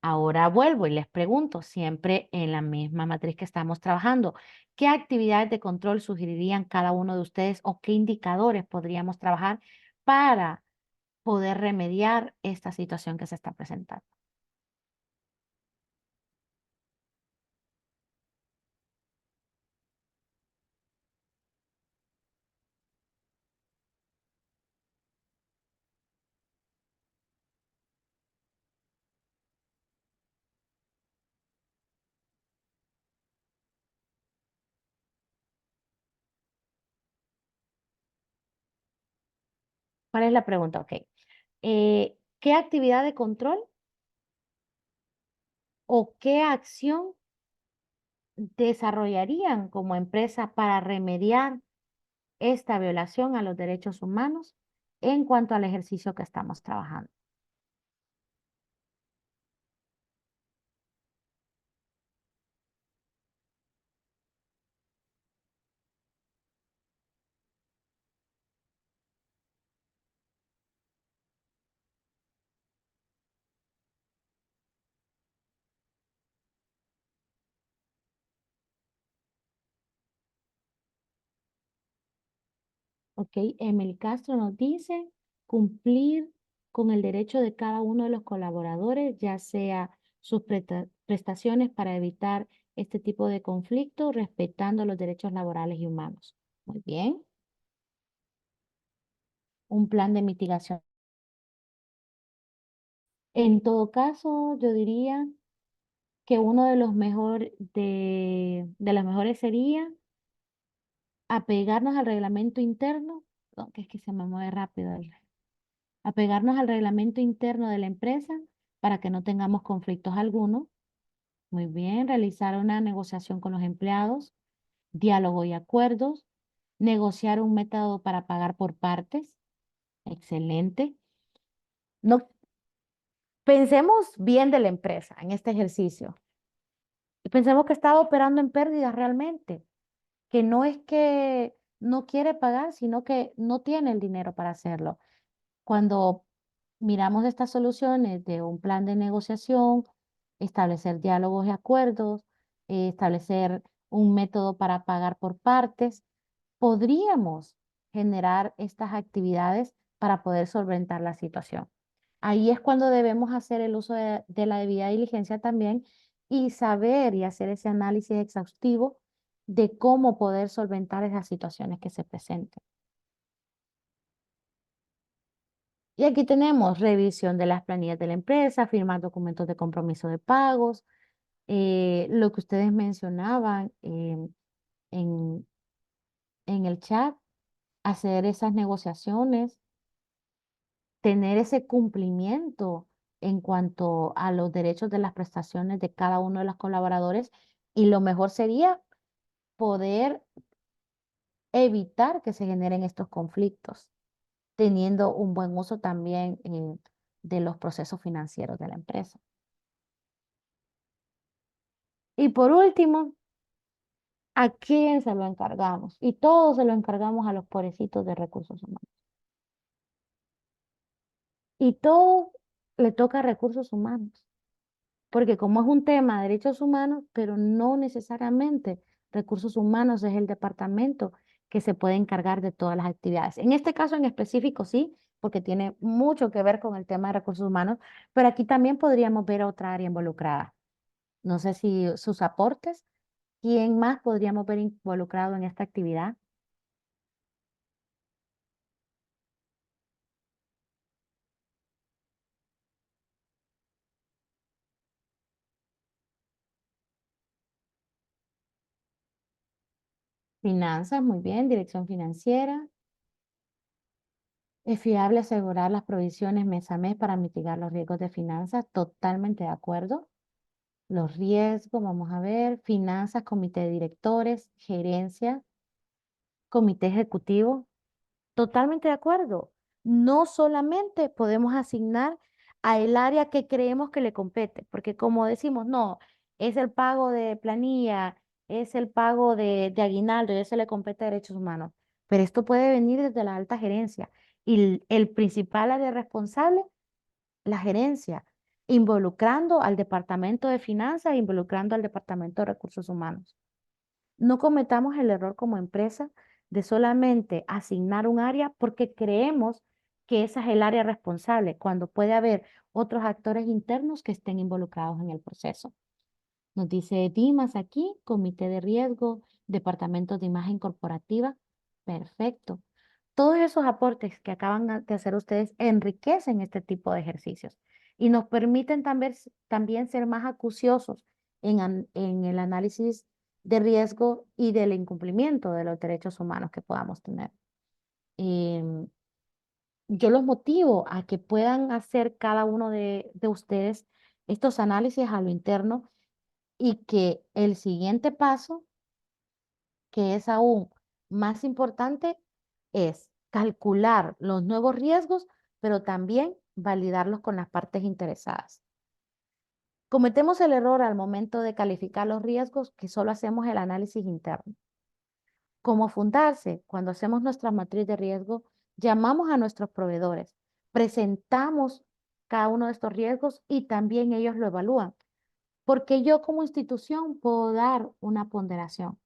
Ahora vuelvo y les pregunto, siempre en la misma matriz que estamos trabajando, ¿qué actividades de control sugerirían cada uno de ustedes o qué indicadores podríamos trabajar para poder remediar esta situación que se está presentando? ¿Cuál es la pregunta? Ok. ¿Qué actividad de control o qué acción desarrollarían como empresa para remediar esta violación a los derechos humanos en cuanto al ejercicio que estamos trabajando? Ok, Emily Castro nos dice cumplir con el derecho de cada uno de los colaboradores, ya sea sus prestaciones para evitar este tipo de conflicto, respetando los derechos laborales y humanos. Muy bien. Un plan de mitigación. En todo caso, yo diría que uno de los de las mejores sería apegarnos al reglamento interno, no, que es que se me mueve rápido apegarnos al reglamento interno de la empresa para que no tengamos conflictos alguno. Muy bien, realizar una negociación con los empleados, diálogo y acuerdos, negociar un método para pagar por partes. Excelente. No, pensemos bien de la empresa en este ejercicio. Y pensemos que está operando en pérdidas realmente, que no es que no quiere pagar, sino que no tiene el dinero para hacerlo. Cuando miramos estas soluciones de un plan de negociación, establecer diálogos y acuerdos, establecer un método para pagar por partes, podríamos generar estas actividades para poder solventar la situación. Ahí es cuando debemos hacer el uso de la debida diligencia también y saber y hacer ese análisis exhaustivo de cómo poder solventar esas situaciones que se presenten. Y aquí tenemos revisión de las planillas de la empresa, firmar documentos de compromiso de pagos, lo que ustedes mencionaban en, en el chat, hacer esas negociaciones, tener ese cumplimiento en cuanto a los derechos de las prestaciones de cada uno de los colaboradores y lo mejor sería poder evitar que se generen estos conflictos, teniendo un buen uso también de los procesos financieros de la empresa. Y por último, ¿a quién se lo encargamos? Y todo se lo encargamos a los pobrecitos de recursos humanos. Y todo le toca a recursos humanos, porque como es un tema de derechos humanos, pero no necesariamente recursos humanos es el departamento que se puede encargar de todas las actividades. En este caso en específico sí, porque tiene mucho que ver con el tema de recursos humanos, pero aquí también podríamos ver otra área involucrada. No sé si sus aportes, ¿quién más podríamos ver involucrado en esta actividad? Finanzas, muy bien, dirección financiera. Es fiable asegurar las provisiones mes a mes para mitigar los riesgos de finanzas, totalmente de acuerdo. Los riesgos, vamos a ver, finanzas, comité de directores, gerencia, comité ejecutivo, totalmente de acuerdo. No solamente podemos asignar a el área que creemos que le compete, porque como decimos, no, es el pago de planilla, es el pago de aguinaldo y eso le compete a derechos humanos. Pero esto puede venir desde la alta gerencia y el principal área responsable, la gerencia, involucrando al departamento de finanzas, involucrando al departamento de recursos humanos. No cometamos el error como empresa de solamente asignar un área porque creemos que esa es el área responsable, cuando puede haber otros actores internos que estén involucrados en el proceso. Nos dice Dimas aquí, comité de riesgo, departamento de imagen corporativa. Perfecto. Todos esos aportes que acaban de hacer ustedes enriquecen este tipo de ejercicios y nos permiten también ser más acuciosos en el análisis de riesgo y del incumplimiento de los derechos humanos que podamos tener. Em, yo los motivo a que puedan hacer cada uno de ustedes estos análisis a lo interno y que el siguiente paso, que es aún más importante, es calcular los nuevos riesgos, pero también validarlos con las partes interesadas. Cometemos el error al momento de calificar los riesgos que solo hacemos el análisis interno. Como fundarse, cuando hacemos nuestra matriz de riesgo, llamamos a nuestros proveedores, presentamos cada uno de estos riesgos y también ellos lo evalúan, porque yo como institución puedo dar una ponderación,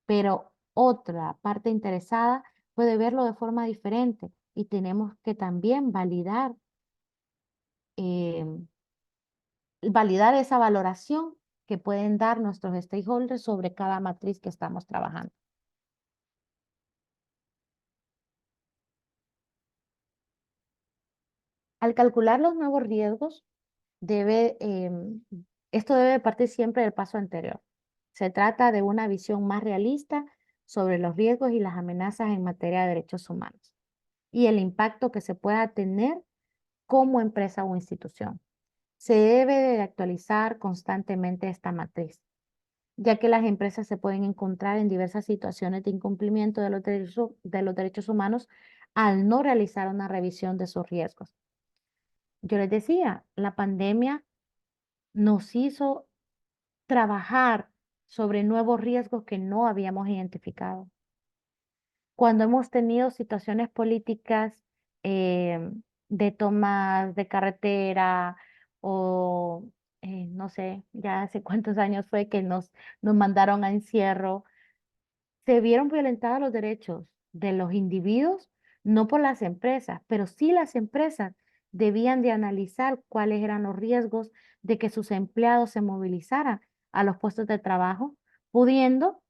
pero otra parte interesada puede verlo de forma diferente y tenemos que también eh, validar esa valoración que pueden dar nuestros stakeholders sobre cada matriz que estamos trabajando. Al calcular los nuevos riesgos, esto debe partir siempre del paso anterior. Se trata de una visión más realista sobre los riesgos y las amenazas en materia de derechos humanos y el impacto que se pueda tener como empresa o institución. Se debe de actualizar constantemente esta matriz, ya que las empresas se pueden encontrar en diversas situaciones de incumplimiento de los derechos humanos al no realizar una revisión de sus riesgos. Yo les decía, la pandemia nos hizo trabajar sobre nuevos riesgos que no habíamos identificado. Cuando hemos tenido situaciones políticas de tomas de carretera o no sé, ya hace cuántos años fue que nos mandaron a encierro, se vieron violentados los derechos de los individuos, no por las empresas, pero sí las empresas debían de analizar cuáles eran los riesgos de que sus empleados se movilizaran a los puestos de trabajo, pudiendo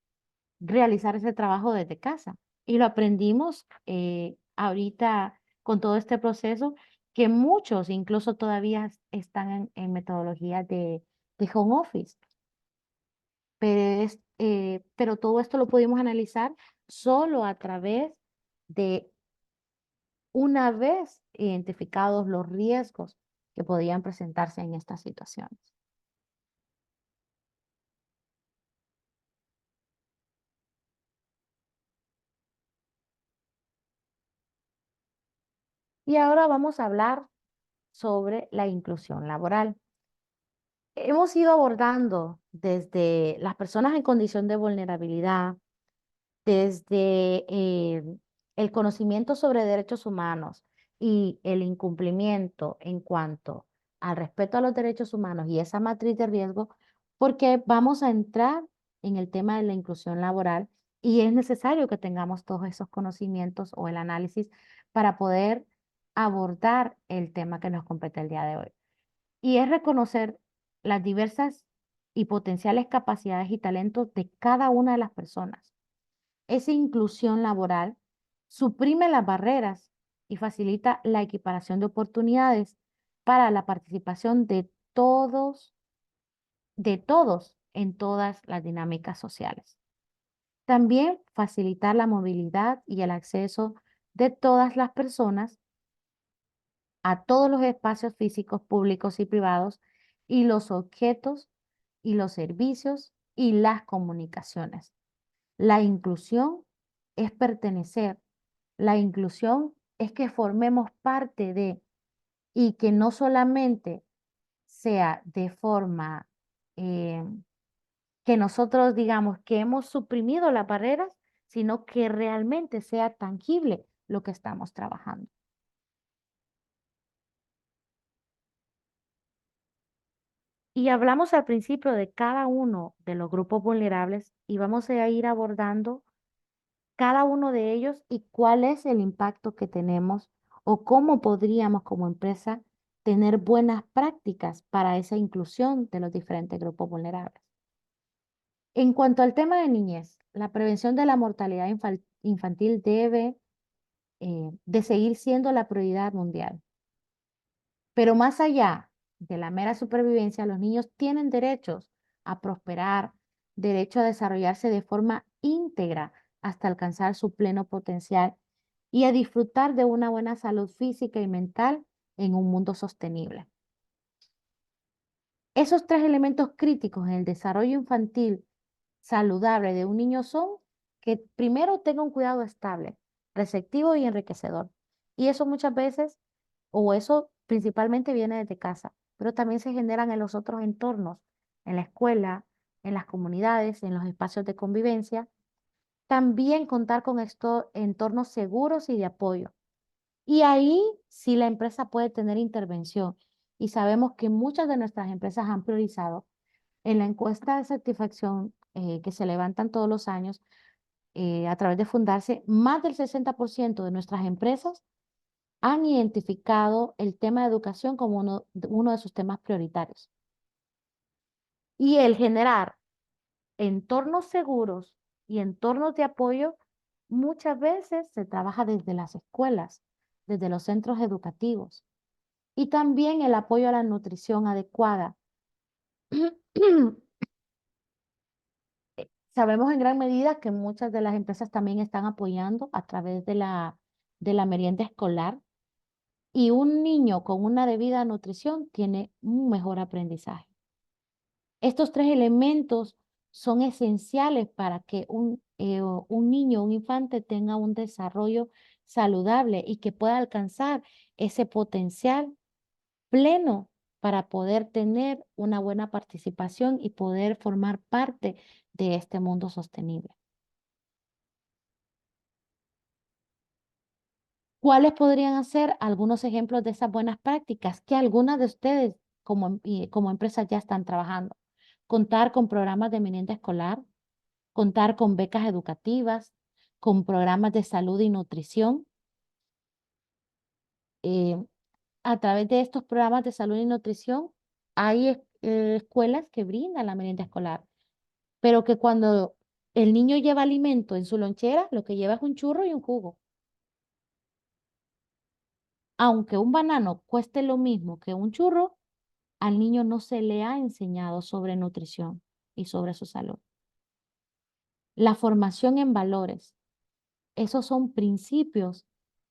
realizar ese trabajo desde casa. Y lo aprendimos ahorita con todo este proceso, que muchos incluso todavía están en metodologías de home office. Pero todo esto lo pudimos analizar solo a través de una vez identificados los riesgos que podían presentarse en estas situaciones. Y ahora vamos a hablar sobre la inclusión laboral. Hemos ido abordando desde las personas en condición de vulnerabilidad, desde el conocimiento sobre derechos humanos, y el incumplimiento en cuanto al respeto a los derechos humanos y esa matriz de riesgo, porque vamos a entrar en el tema de la inclusión laboral y es necesario que tengamos todos esos conocimientos o el análisis para poder abordar el tema que nos compete el día de hoy. Y es reconocer las diversas y potenciales capacidades y talentos de cada una de las personas. Esa inclusión laboral suprime las barreras y facilita la equiparación de oportunidades para la participación de todos en todas las dinámicas sociales. También facilitar la movilidad y el acceso de todas las personas a todos los espacios físicos, públicos y privados y los objetos y los servicios y las comunicaciones. La inclusión es pertenecer. La inclusión es que formemos parte de y que no solamente sea de forma eh, que nosotros digamos que hemos suprimido las barreras, sino que realmente sea tangible lo que estamos trabajando. Y hablamos al principio de cada uno de los grupos vulnerables y vamos a ir abordando cada uno de ellos y cuál es el impacto que tenemos o cómo podríamos como empresa tener buenas prácticas para esa inclusión de los diferentes grupos vulnerables. En cuanto al tema de niñez, la prevención de la mortalidad infantil debe de seguir siendo la prioridad mundial. Pero más allá de la mera supervivencia, los niños tienen derechos a prosperar, derecho a desarrollarse de forma íntegra hasta alcanzar su pleno potencial y a disfrutar de una buena salud física y mental en un mundo sostenible. Esos tres elementos críticos en el desarrollo infantil saludable de un niño son que primero tenga un cuidado estable, receptivo y enriquecedor. Y eso muchas veces, o eso principalmente viene desde casa, pero también se generan en los otros entornos, en la escuela, en las comunidades, en los espacios de convivencia. También contar con estos entornos seguros y de apoyo. Y ahí sí la empresa puede tener intervención. Y sabemos que muchas de nuestras empresas han priorizado en la encuesta de satisfacción que se levantan todos los años a través de Fundarse, más del 60% de nuestras empresas han identificado el tema de educación como uno de sus temas prioritarios. Y el generar entornos seguros y entornos de apoyo, muchas veces se trabaja desde las escuelas, desde los centros educativos. Y también el apoyo a la nutrición adecuada. Sabemos en gran medida que muchas de las empresas también están apoyando a través de la merienda escolar y un niño con una debida nutrición tiene un mejor aprendizaje. Estos tres elementos son esenciales para que un niño, un infante tenga un desarrollo saludable y que pueda alcanzar ese potencial pleno para poder tener una buena participación y poder formar parte de este mundo sostenible. ¿Cuáles podrían ser algunos ejemplos de esas buenas prácticas que algunas de ustedes como empresas ya están trabajando? Contar con programas de merienda escolar, contar con becas educativas, con programas de salud y nutrición. A través de estos programas de salud y nutrición hay escuelas que brindan la merienda escolar, pero que cuando el niño lleva alimento en su lonchera, lo que lleva es un churro y un jugo. Aunque un banano cueste lo mismo que un churro, al niño no se le ha enseñado sobre nutrición y sobre su salud. La formación en valores, esos son principios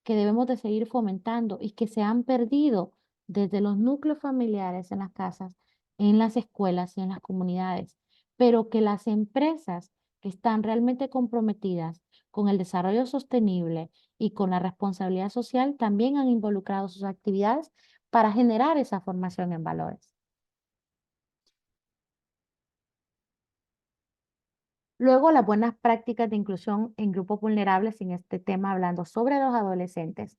que debemos de seguir fomentando y que se han perdido desde los núcleos familiares en las casas, en las escuelas y en las comunidades, pero que las empresas que están realmente comprometidas con el desarrollo sostenible y con la responsabilidad social también han involucrado sus actividades para generar esa formación en valores. Luego, las buenas prácticas de inclusión en grupos vulnerables, en este tema hablando sobre los adolescentes.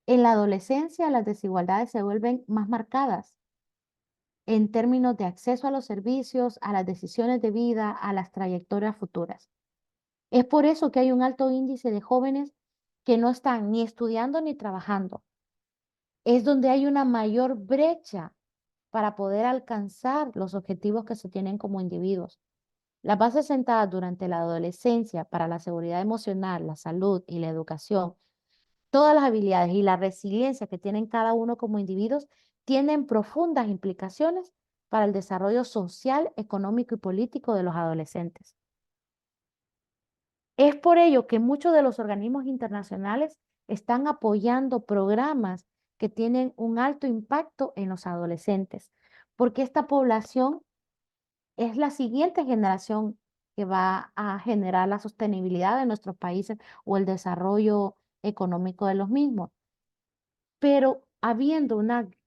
En la adolescencia, las desigualdades se vuelven más marcadas en términos de acceso a los servicios, a las decisiones de vida, a las trayectorias futuras. Es por eso que hay un alto índice de jóvenes que no están ni estudiando ni trabajando. Es donde hay una mayor brecha para poder alcanzar los objetivos que se tienen como individuos. Las bases sentadas durante la adolescencia para la seguridad emocional, la salud y la educación, todas las habilidades y la resiliencia que tienen cada uno como individuos tienen profundas implicaciones para el desarrollo social, económico y político de los adolescentes. Es por ello que muchos de los organismos internacionales están apoyando programas que tienen un alto impacto en los adolescentes, porque esta población es la siguiente generación que va a generar la sostenibilidad de nuestros países o el desarrollo económico de los mismos. Pero habiendo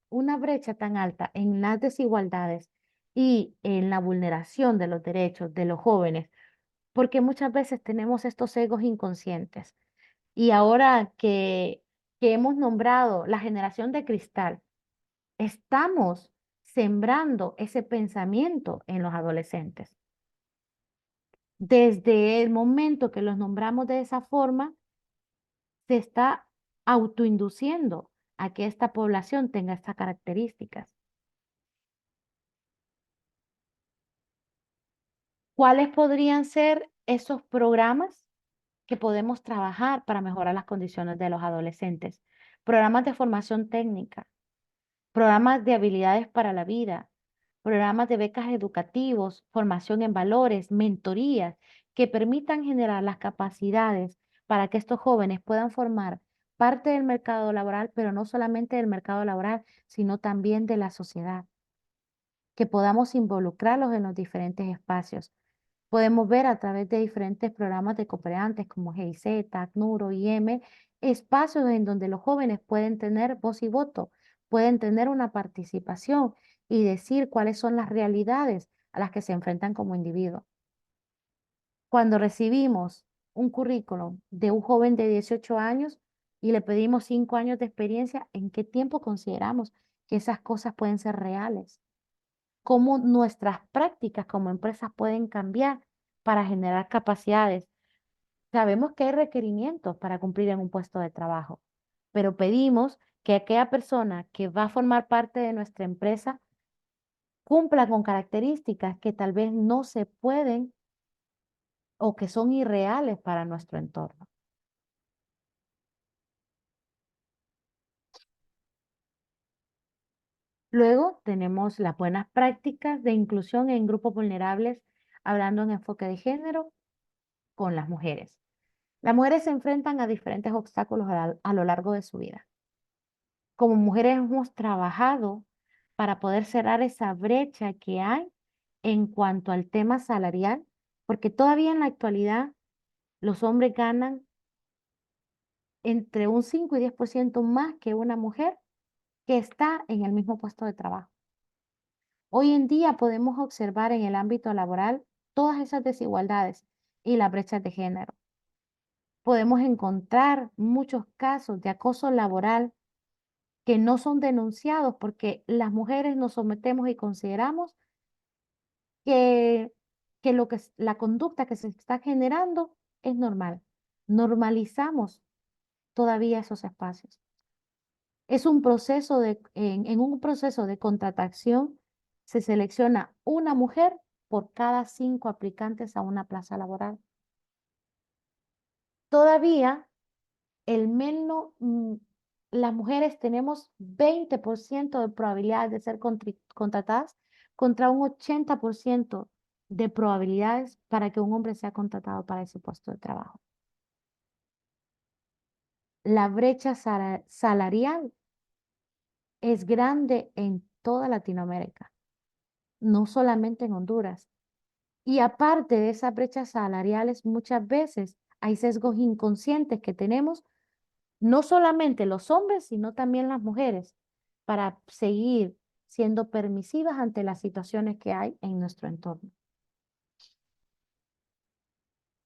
una brecha tan alta en las desigualdades y en la vulneración de los derechos de los jóvenes, porque muchas veces tenemos estos egos inconscientes. Y ahora que hemos nombrado la generación de cristal, estamos sembrando ese pensamiento en los adolescentes. Desde el momento que los nombramos de esa forma, se está autoinduciendo a que esta población tenga estas características. ¿Cuáles podrían ser esos programas que podemos trabajar para mejorar las condiciones de los adolescentes? Programas de formación técnica, programas de habilidades para la vida, programas de becas educativos, formación en valores, mentorías que permitan generar las capacidades para que estos jóvenes puedan formar parte del mercado laboral, pero no solamente del mercado laboral, sino también de la sociedad, que podamos involucrarlos en los diferentes espacios. Podemos ver a través de diferentes programas de cooperantes como GIZ, ACNUR, IM, espacios en donde los jóvenes pueden tener voz y voto, pueden tener una participación y decir cuáles son las realidades a las que se enfrentan como individuos. Cuando recibimos un currículum de un joven de 18 años y le pedimos 5 años de experiencia, ¿en qué tiempo consideramos que esas cosas pueden ser reales? ¿Cómo nuestras prácticas como empresas pueden cambiar para generar capacidades? Sabemos que hay requerimientos para cumplir en un puesto de trabajo, pero pedimos que aquella persona que va a formar parte de nuestra empresa cumpla con características que tal vez no se pueden o que son irreales para nuestro entorno. Luego tenemos las buenas prácticas de inclusión en grupos vulnerables, hablando en enfoque de género con las mujeres. Las mujeres se enfrentan a diferentes obstáculos a lo largo de su vida. Como mujeres hemos trabajado para poder cerrar esa brecha que hay en cuanto al tema salarial, porque todavía en la actualidad los hombres ganan entre un 5 y 10% más que una mujer que está en el mismo puesto de trabajo. Hoy en día podemos observar en el ámbito laboral todas esas desigualdades y las brechas de género. Podemos encontrar muchos casos de acoso laboral que no son denunciados porque las mujeres nos sometemos y consideramos que, la conducta que se está generando es normal. Normalizamos todavía esos espacios. Es un proceso en un proceso de contratación se selecciona una mujer por cada 5 aplicantes a una plaza laboral. Todavía las mujeres tenemos 20% de probabilidades de ser contratadas contra un 80% de probabilidades para que un hombre sea contratado para ese puesto de trabajo. La brecha salarial es grande en toda Latinoamérica, no solamente en Honduras. Y aparte de esas brechas salariales, muchas veces hay sesgos inconscientes que tenemos no solamente los hombres, sino también las mujeres, para seguir siendo permisivas ante las situaciones que hay en nuestro entorno.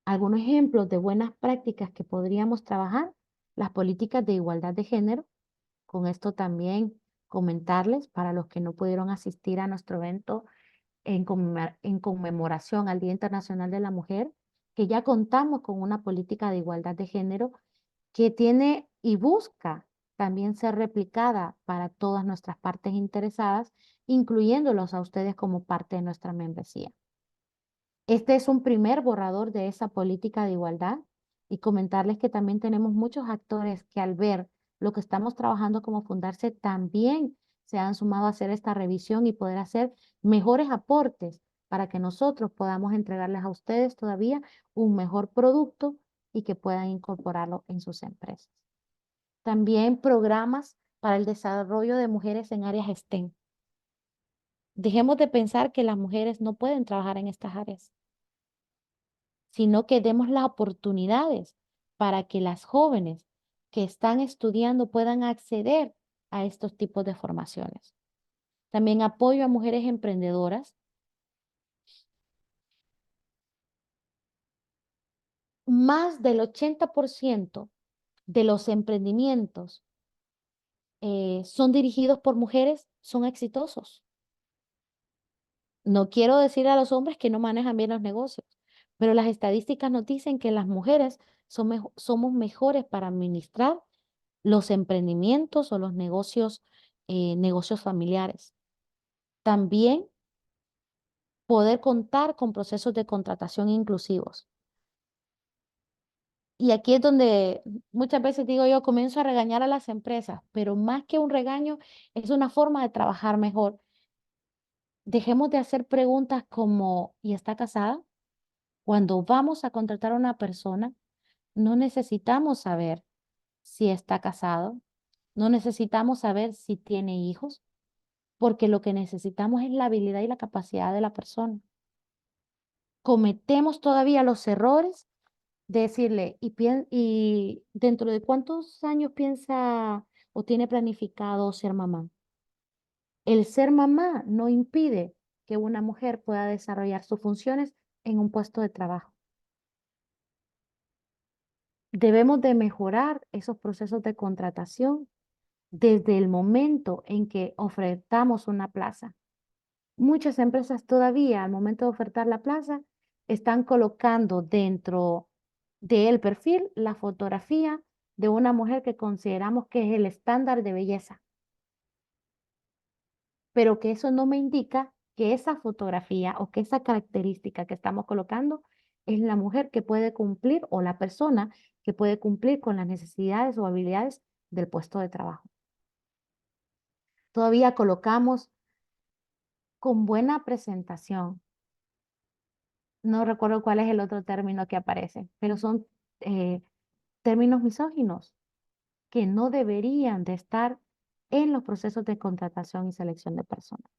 Algunos ejemplos de buenas prácticas que podríamos trabajar, las políticas de igualdad de género, Con esto también comentarles para los que no pudieron asistir a nuestro evento en conmemoración al Día Internacional de la Mujer, que ya contamos con una política de igualdad de género que tiene y busca también ser replicada para todas nuestras partes interesadas, incluyéndolos a ustedes como parte de nuestra membresía. Este es un primer borrador de esa política de igualdad y comentarles que también tenemos muchos actores que al ver lo que estamos trabajando como Fundarse también se han sumado a hacer esta revisión y poder hacer mejores aportes para que nosotros podamos entregarles a ustedes todavía un mejor producto y que puedan incorporarlo en sus empresas. También programas para el desarrollo de mujeres en áreas STEM. Dejemos de pensar que las mujeres no pueden trabajar en estas áreas, sino que demos las oportunidades para que las jóvenes que están estudiando puedan acceder a estos tipos de formaciones. También apoyo a mujeres emprendedoras. Más del 80% de los emprendimientos son dirigidos por mujeres, son exitosos. No quiero decir a los hombres que no manejan bien los negocios, pero las estadísticas nos dicen que las mujeres somos mejores para administrar los emprendimientos o los negocios familiares. También poder contar con procesos de contratación inclusivos. Y aquí es donde muchas veces digo yo, comienzo a regañar a las empresas, pero más que un regaño, es una forma de trabajar mejor. Dejemos de hacer preguntas como, ¿y está casada? Cuando vamos a contratar a una persona, no necesitamos saber si está casado, no necesitamos saber si tiene hijos, porque lo que necesitamos es la habilidad y la capacidad de la persona. Cometemos todavía los errores de decirle, ¿y dentro de cuántos años piensa o tiene planificado ser mamá? El ser mamá no impide que una mujer pueda desarrollar sus funciones en un puesto de trabajo. Debemos de mejorar esos procesos de contratación desde el momento en que ofertamos una plaza. Muchas empresas todavía al momento de ofertar la plaza están colocando dentro del perfil la fotografía de una mujer que consideramos que es el estándar de belleza, pero que eso no me indica que esa fotografía o que esa característica que estamos colocando es la mujer que puede cumplir o la persona que puede cumplir con las necesidades o habilidades del puesto de trabajo. Todavía colocamos con buena presentación. No recuerdo cuál es el otro término que aparece, pero son términos misóginos que no deberían de estar en los procesos de contratación y selección de personas.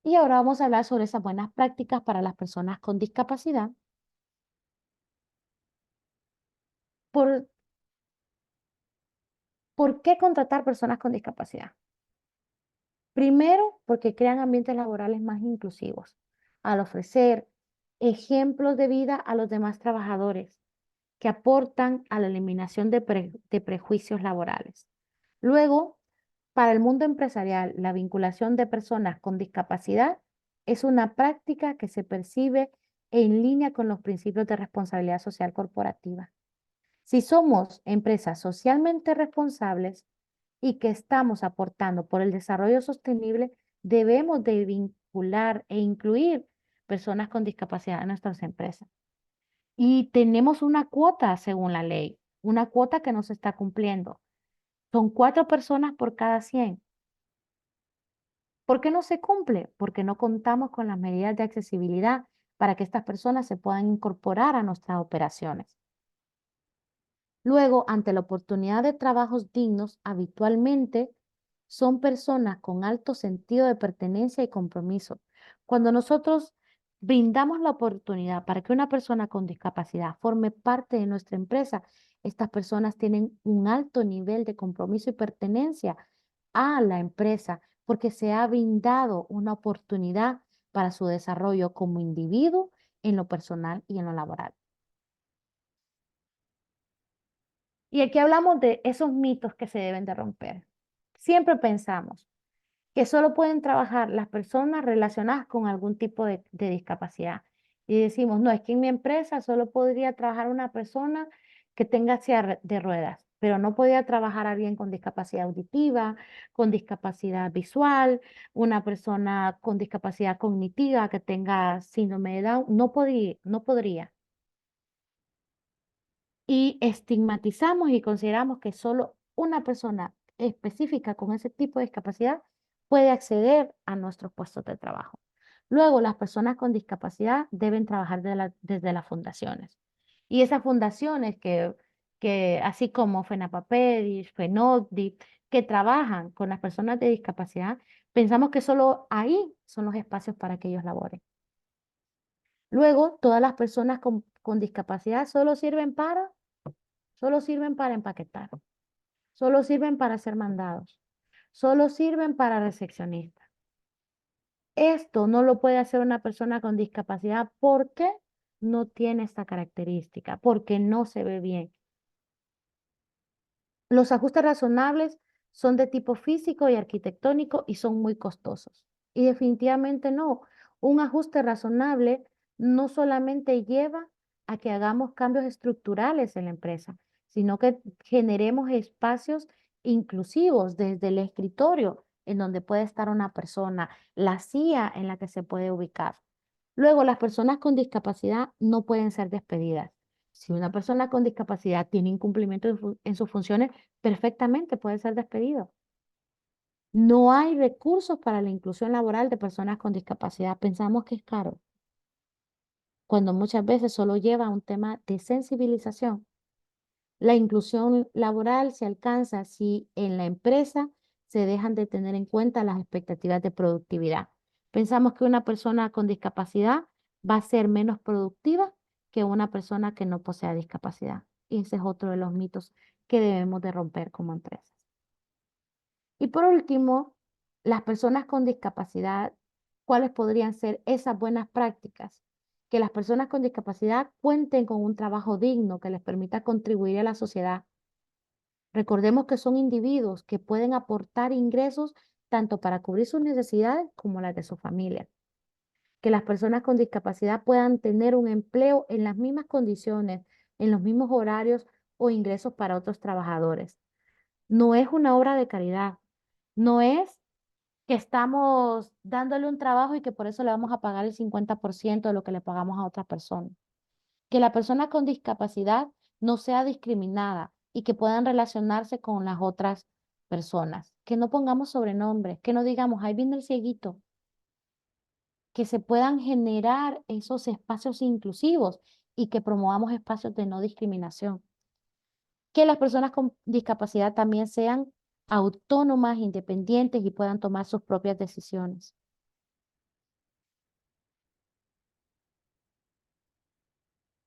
Y ahora vamos a hablar sobre esas buenas prácticas para las personas con discapacidad. ¿Por qué contratar personas con discapacidad? Primero, porque crean ambientes laborales más inclusivos, al ofrecer ejemplos de vida a los demás trabajadores que aportan a la eliminación de prejuicios laborales. Luego, para el mundo empresarial, la vinculación de personas con discapacidad es una práctica que se percibe en línea con los principios de responsabilidad social corporativa. Si somos empresas socialmente responsables y que estamos aportando por el desarrollo sostenible, debemos de vincular e incluir personas con discapacidad en nuestras empresas. Y tenemos una cuota según la ley, una cuota que no se está cumpliendo. Son 4 personas por cada 100. ¿Por qué no se cumple? Porque no contamos con las medidas de accesibilidad para que estas personas se puedan incorporar a nuestras operaciones. Luego, ante la oportunidad de trabajos dignos, habitualmente son personas con alto sentido de pertenencia y compromiso. Cuando nosotros brindamos la oportunidad para que una persona con discapacidad forme parte de nuestra empresa, estas personas tienen un alto nivel de compromiso y pertenencia a la empresa porque se ha brindado una oportunidad para su desarrollo como individuo, en lo personal y en lo laboral. Y aquí hablamos de esos mitos que se deben de romper. Siempre pensamos que solo pueden trabajar las personas relacionadas con algún tipo de discapacidad. Y decimos, no, es que en mi empresa solo podría trabajar una persona que tenga silla de ruedas, pero no podría trabajar alguien con discapacidad auditiva, con discapacidad visual, una persona con discapacidad cognitiva que tenga síndrome de Down. No podría, no podría. Y estigmatizamos y consideramos que solo una persona específica con ese tipo de discapacidad puede acceder a nuestros puestos de trabajo. Luego, las personas con discapacidad deben trabajar desde las fundaciones. Y esas fundaciones que así como FENAPAPEDIS, FENOCDI, que trabajan con las personas de discapacidad, pensamos que solo ahí son los espacios para que ellos laboren. Luego, todas las personas con discapacidad solo sirven para empaquetar, solo sirven para ser mandados, solo sirven para recepcionistas. Esto no lo puede hacer una persona con discapacidad porque no tiene esta característica, porque no se ve bien. Los ajustes razonables son de tipo físico y arquitectónico y son muy costosos. Y definitivamente no. Un ajuste razonable no solamente lleva a que hagamos cambios estructurales en la empresa, sino que generemos espacios inclusivos desde el escritorio en donde puede estar una persona, la silla en la que se puede ubicar. Luego, las personas con discapacidad no pueden ser despedidas. Si una persona con discapacidad tiene incumplimiento en sus funciones, perfectamente puede ser despedido. No hay recursos para la inclusión laboral de personas con discapacidad. Pensamos que es caro, cuando muchas veces solo lleva a un tema de sensibilización. La inclusión laboral se alcanza si en la empresa se dejan de tener en cuenta las expectativas de productividad. Pensamos que una persona con discapacidad va a ser menos productiva que una persona que no posea discapacidad. Y ese es otro de los mitos que debemos de romper como empresas. Y por último, las personas con discapacidad, ¿cuáles podrían ser esas buenas prácticas? Que las personas con discapacidad cuenten con un trabajo digno que les permita contribuir a la sociedad. Recordemos que son individuos que pueden aportar ingresos tanto para cubrir sus necesidades como las de su familia. Que las personas con discapacidad puedan tener un empleo en las mismas condiciones, en los mismos horarios o ingresos para otros trabajadores. No es una obra de caridad, no es que estamos dándole un trabajo y que por eso le vamos a pagar el 50% de lo que le pagamos a otra persona. Que la persona con discapacidad no sea discriminada y que puedan relacionarse con las otras personas. Que no pongamos sobrenombres, que no digamos, ahí viene el cieguito. Que se puedan generar esos espacios inclusivos y que promovamos espacios de no discriminación. Que las personas con discapacidad también sean autónomas, independientes y puedan tomar sus propias decisiones.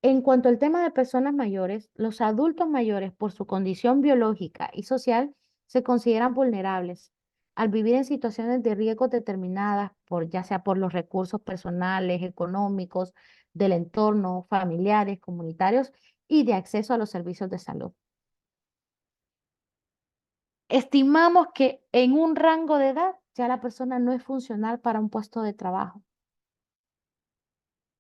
En cuanto al tema de personas mayores, los adultos mayores, por su condición biológica y social, se consideran vulnerables al vivir en situaciones de riesgo determinadas, ya sea por los recursos personales, económicos, del entorno, familiares, comunitarios y de acceso a los servicios de salud. Estimamos que en un rango de edad ya la persona no es funcional para un puesto de trabajo,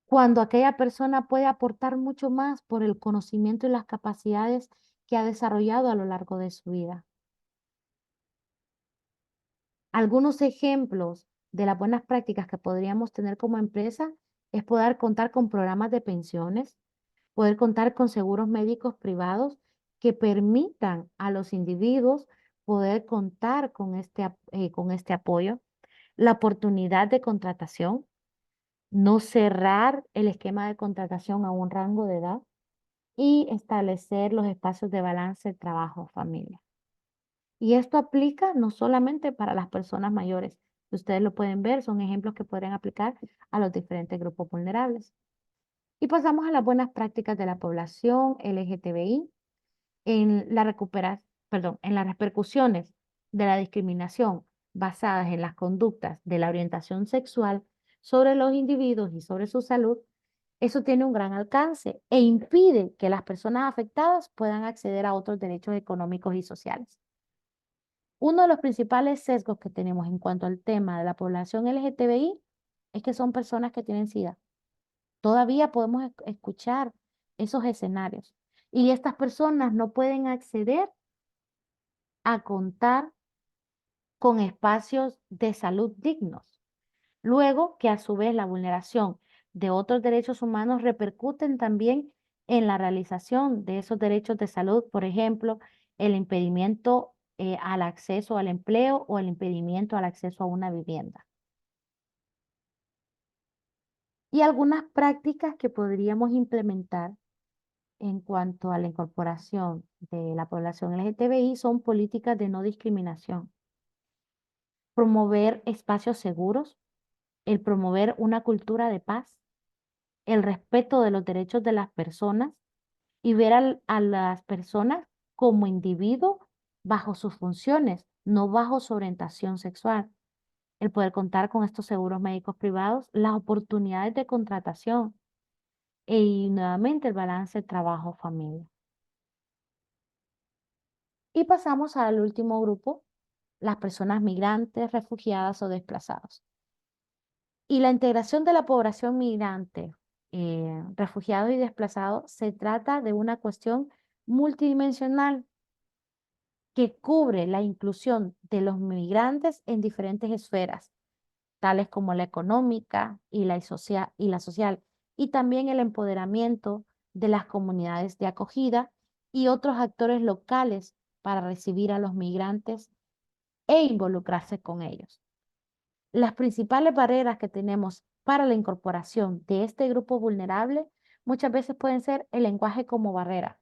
cuando aquella persona puede aportar mucho más por el conocimiento y las capacidades que ha desarrollado a lo largo de su vida. Algunos ejemplos de las buenas prácticas que podríamos tener como empresa es poder contar con programas de pensiones, poder contar con seguros médicos privados que permitan a los individuos poder contar con este apoyo, la oportunidad de contratación, no cerrar el esquema de contratación a un rango de edad y establecer los espacios de balance trabajo-familia. Y esto aplica no solamente para las personas mayores, ustedes lo pueden ver, son ejemplos que podrían aplicar a los diferentes grupos vulnerables. Y pasamos a las buenas prácticas de la población LGTBI en en las repercusiones de la discriminación basadas en las conductas de la orientación sexual sobre los individuos y sobre su salud. Eso tiene un gran alcance e impide que las personas afectadas puedan acceder a otros derechos económicos y sociales. Uno de los principales sesgos que tenemos en cuanto al tema de la población LGTBI es que son personas que tienen SIDA. Todavía podemos escuchar esos escenarios y estas personas no pueden acceder a contar con espacios de salud dignos. Luego que a su vez la vulneración de otros derechos humanos repercuten también en la realización de esos derechos de salud, por ejemplo, el impedimento al acceso al empleo o el impedimento al acceso a una vivienda. Y algunas prácticas que podríamos implementar en cuanto a la incorporación de la población LGTBI son políticas de no discriminación, promover espacios seguros, el promover una cultura de paz, el respeto de los derechos de las personas y ver a las personas como individuos bajo sus funciones, no bajo su orientación sexual. El poder contar con estos seguros médicos privados, las oportunidades de contratación y nuevamente el balance trabajo-familia. Y pasamos al último grupo, las personas migrantes, refugiadas o desplazados. Y la integración de la población migrante, refugiados y desplazados, se trata de una cuestión multidimensional que cubre la inclusión de los migrantes en diferentes esferas, tales como la económica y la social, y también el empoderamiento de las comunidades de acogida y otros actores locales para recibir a los migrantes e involucrarse con ellos. Las principales barreras que tenemos para la incorporación de este grupo vulnerable muchas veces pueden ser el lenguaje como barrera.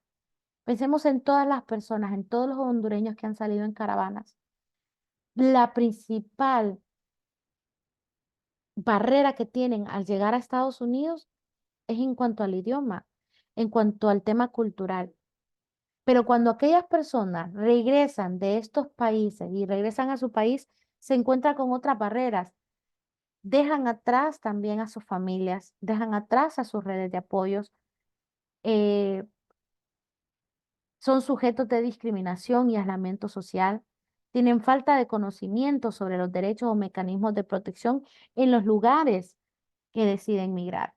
Pensemos en todas las personas, en todos los hondureños que han salido en caravanas. La principal barrera que tienen al llegar a Estados Unidos es en cuanto al idioma, en cuanto al tema cultural. Pero cuando aquellas personas regresan de estos países y regresan a su país, se encuentran con otras barreras. Dejan atrás también a sus familias, dejan atrás a sus redes de apoyos, eh, son sujetos de discriminación y aislamiento social, tienen falta de conocimiento sobre los derechos o mecanismos de protección en los lugares que deciden migrar.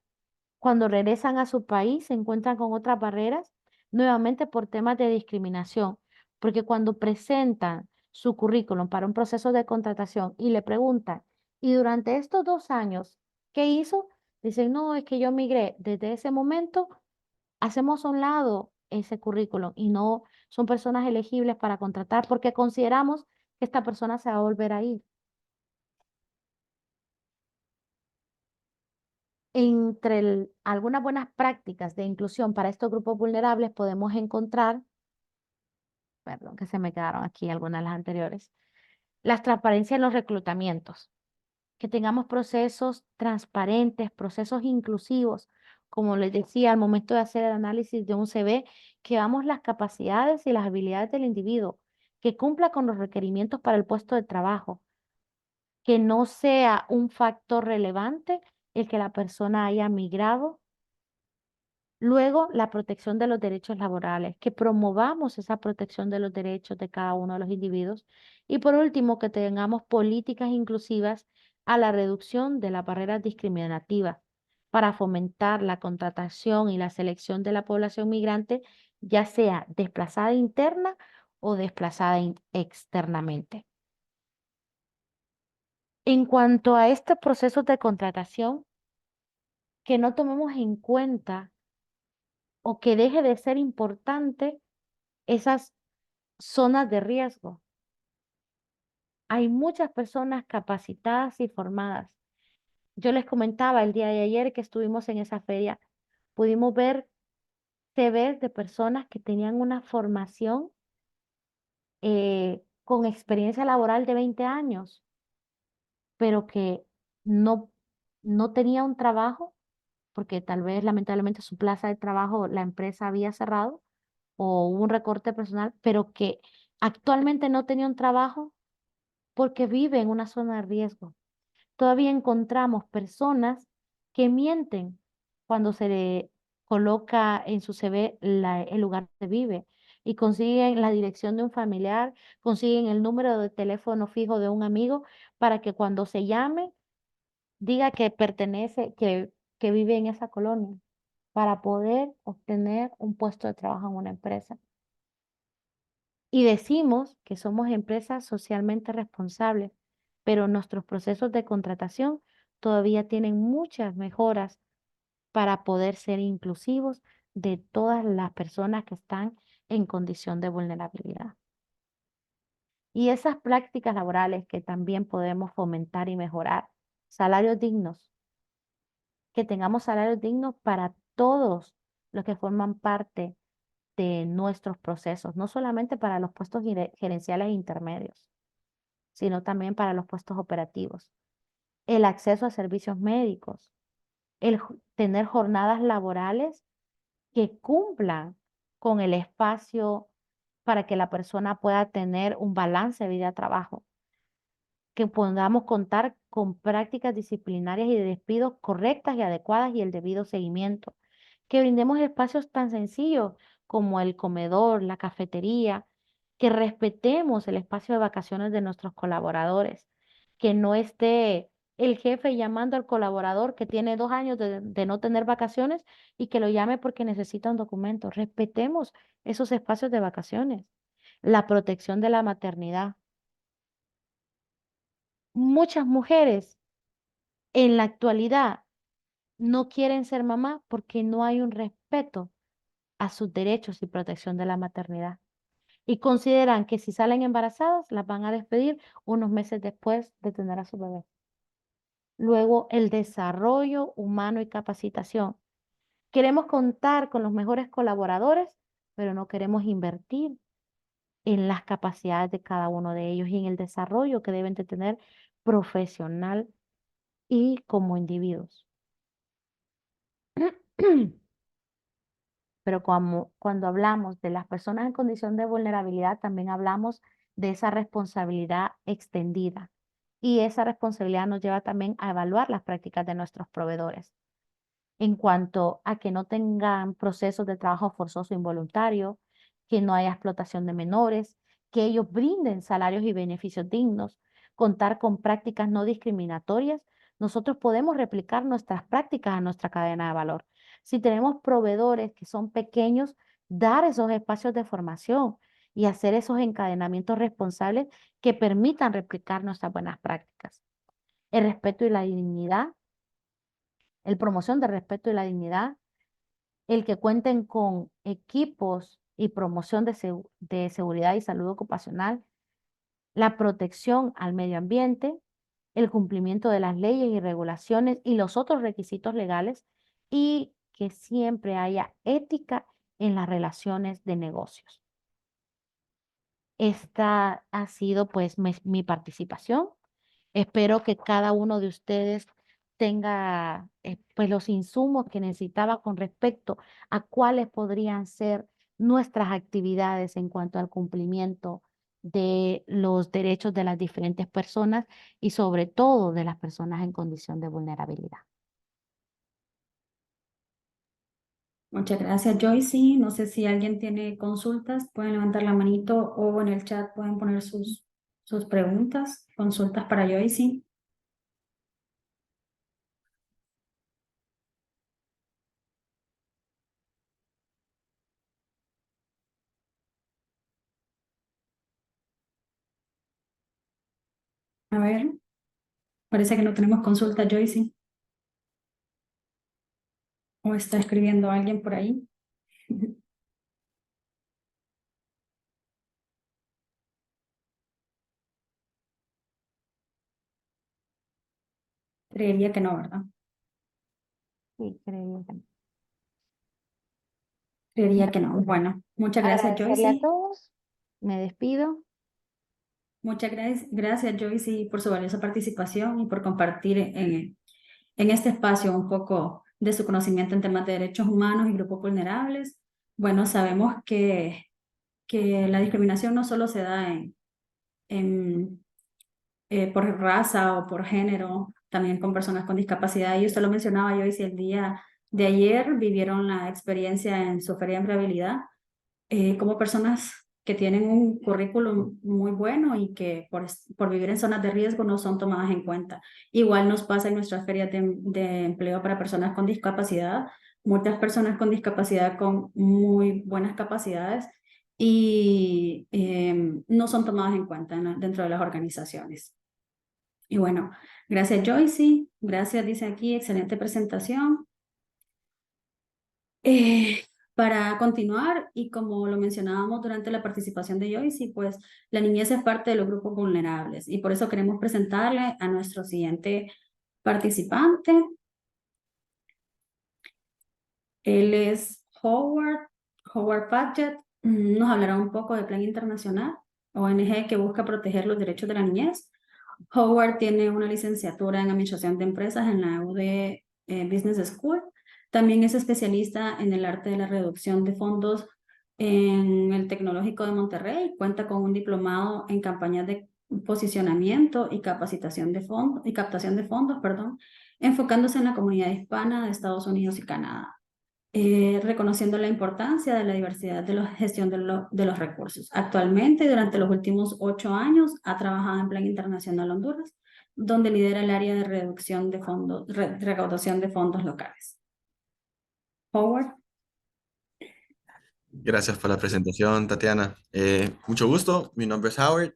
Cuando regresan a su país se encuentran con otras barreras, nuevamente por temas de discriminación, porque cuando presentan su currículum para un proceso de contratación y le preguntan, ¿y durante estos 2 años qué hizo? Dicen, no, es que yo migré. Desde ese momento hacemos a un lado ese currículum y no son personas elegibles para contratar porque consideramos que esta persona se va a volver a ir. Entre algunas buenas prácticas de inclusión para estos grupos vulnerables podemos encontrar, perdón, que se me quedaron aquí algunas de las anteriores, la transparencia en los reclutamientos, que tengamos procesos transparentes, procesos inclusivos, como les decía, al momento de hacer el análisis de un CV, que veamos las capacidades y las habilidades del individuo, que cumpla con los requerimientos para el puesto de trabajo, que no sea un factor relevante el que la persona haya migrado. Luego, la protección de los derechos laborales, que promovamos esa protección de los derechos de cada uno de los individuos. Y por último, que tengamos políticas inclusivas a la reducción de las barreras discriminativas para fomentar la contratación y la selección de la población migrante, ya sea desplazada interna o desplazada externamente. En cuanto a estos procesos de contratación, que no tomemos en cuenta o que deje de ser importante esas zonas de riesgo. Hay muchas personas capacitadas y formadas. Yo les comentaba el día de ayer que estuvimos en esa feria, pudimos ver CVs de personas que tenían una formación con experiencia laboral de 20 años, pero que no, no tenía un trabajo porque tal vez lamentablemente su plaza de trabajo la empresa había cerrado o hubo un recorte personal, pero que actualmente no tenía un trabajo porque vive en una zona de riesgo. Todavía encontramos personas que mienten cuando se le coloca en su CV el lugar donde vive y consiguen la dirección de un familiar, consiguen el número de teléfono fijo de un amigo para que cuando se llame diga que pertenece, que vive en esa colonia para poder obtener un puesto de trabajo en una empresa. Y decimos que somos empresas socialmente responsables, pero nuestros procesos de contratación todavía tienen muchas mejoras para poder ser inclusivos de todas las personas que están en condición de vulnerabilidad. Y esas prácticas laborales que también podemos fomentar y mejorar, salarios dignos, que tengamos salarios dignos para todos los que forman parte de nuestros procesos, no solamente para los puestos gerenciales e intermedios, sino también para los puestos operativos. El acceso a servicios médicos, tener jornadas laborales que cumplan con el espacio para que la persona pueda tener un balance de vida-trabajo, que podamos contar con prácticas disciplinarias y de despidos correctas y adecuadas y el debido seguimiento, que brindemos espacios tan sencillos como el comedor, la cafetería, que respetemos el espacio de vacaciones de nuestros colaboradores, que no esté el jefe llamando al colaborador que tiene 2 años de no tener vacaciones y que lo llame porque necesita un documento. Respetemos esos espacios de vacaciones. La protección de la maternidad. Muchas mujeres en la actualidad no quieren ser mamá porque no hay un respeto a sus derechos y protección de la maternidad. Y consideran que si salen embarazadas, las van a despedir unos meses después de tener a su bebé. Luego, el desarrollo humano y capacitación. Queremos contar con los mejores colaboradores, pero no queremos invertir en las capacidades de cada uno de ellos y en el desarrollo que deben de tener profesional y como individuos. Pero cuando hablamos de las personas en condición de vulnerabilidad, también hablamos de esa responsabilidad extendida. Y esa responsabilidad nos lleva también a evaluar las prácticas de nuestros proveedores en cuanto a que no tengan procesos de trabajo forzoso involuntario, que no haya explotación de menores, que ellos brinden salarios y beneficios dignos, contar con prácticas no discriminatorias. Nosotros podemos replicar nuestras prácticas a nuestra cadena de valor. Si tenemos proveedores que son pequeños, dar esos espacios de formación y hacer esos encadenamientos responsables que permitan replicar nuestras buenas prácticas. El respeto y la dignidad, el promoción del respeto y la dignidad, el que cuenten con equipos y promoción de seguridad y salud ocupacional, la protección al medio ambiente, el cumplimiento de las leyes y regulaciones y los otros requisitos legales y que siempre haya ética en las relaciones de negocios. Esta ha sido pues mi participación. Espero que cada uno de ustedes tenga pues los insumos que necesitaba con respecto a cuáles podrían ser nuestras actividades en cuanto al cumplimiento de los derechos de las diferentes personas y sobre todo de las personas en condición de vulnerabilidad. Muchas gracias, Joyce. No sé si alguien tiene consultas, pueden levantar la manito o en el chat pueden poner sus preguntas, consultas para Joyce. A ver, parece que no tenemos consulta, Joyce. ¿O está escribiendo alguien por ahí? Creería que no, ¿verdad? Sí, creo que Creería que no. Bueno, muchas gracias, agradecerle a Joyce. todos. Me despido. Muchas gracias, Joyce, por su valiosa participación y por compartir en este espacio un poco de su conocimiento en temas de derechos humanos y grupos vulnerables. Bueno, sabemos que la discriminación no solo se da por raza o por género, también con personas con discapacidad. Y usted lo mencionaba, Joyce, el Día de ayer vivieron la experiencia en su feria de empleabilidad como personas que tienen un currículum muy bueno y que por vivir en zonas de riesgo no son tomadas en cuenta. Igual nos pasa en nuestras ferias de empleo para personas con discapacidad, muchas personas con discapacidad con muy buenas capacidades y no son tomadas en cuenta dentro de las organizaciones. Y bueno, gracias Joyce, gracias, dice aquí, excelente presentación. Para continuar, y como lo mencionábamos durante la participación de Joyce, pues la niñez es parte de los grupos vulnerables y por eso queremos presentarle a nuestro siguiente participante. Él es Howard Padgett. Nos hablará un poco del Plan Internacional, ONG que busca proteger los derechos de la niñez. Howard tiene una licenciatura en Administración de Empresas en la UD Business School. También es especialista en el arte de la reducción de fondos en el Tecnológico de Monterrey. Cuenta con un diplomado en campañas de posicionamiento y captación de fondos, enfocándose en la comunidad hispana de Estados Unidos y Canadá. Reconociendo la importancia de la diversidad de la gestión de los recursos. Actualmente, durante los últimos 8 años, ha trabajado en Plan Internacional Honduras, donde lidera el área de reducción de fondos, recaudación de fondos locales. Howard. Gracias por la presentación, Tatiana. Mucho gusto, mi nombre es Howard.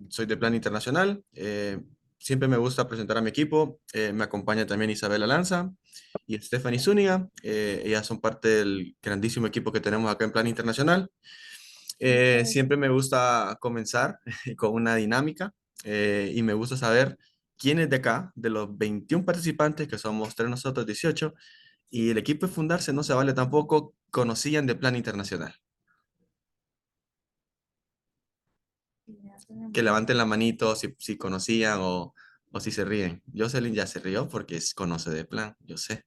Soy de Plan Internacional. Siempre me gusta presentar a mi equipo. Me acompaña también Isabela Lanza y Stephanie Zúñiga. Ellas son parte del grandísimo equipo que tenemos acá en Plan Internacional. Siempre me gusta comenzar con una dinámica y me gusta saber quiénes de acá, de los 21 participantes, que somos 3 nosotros, 18, y el equipo de Fundarse no se vale tampoco, conocían de Plan Internacional. Que levanten la manito si conocían o si se ríen. Jocelyn ya se rió porque conoce de Plan, yo sé.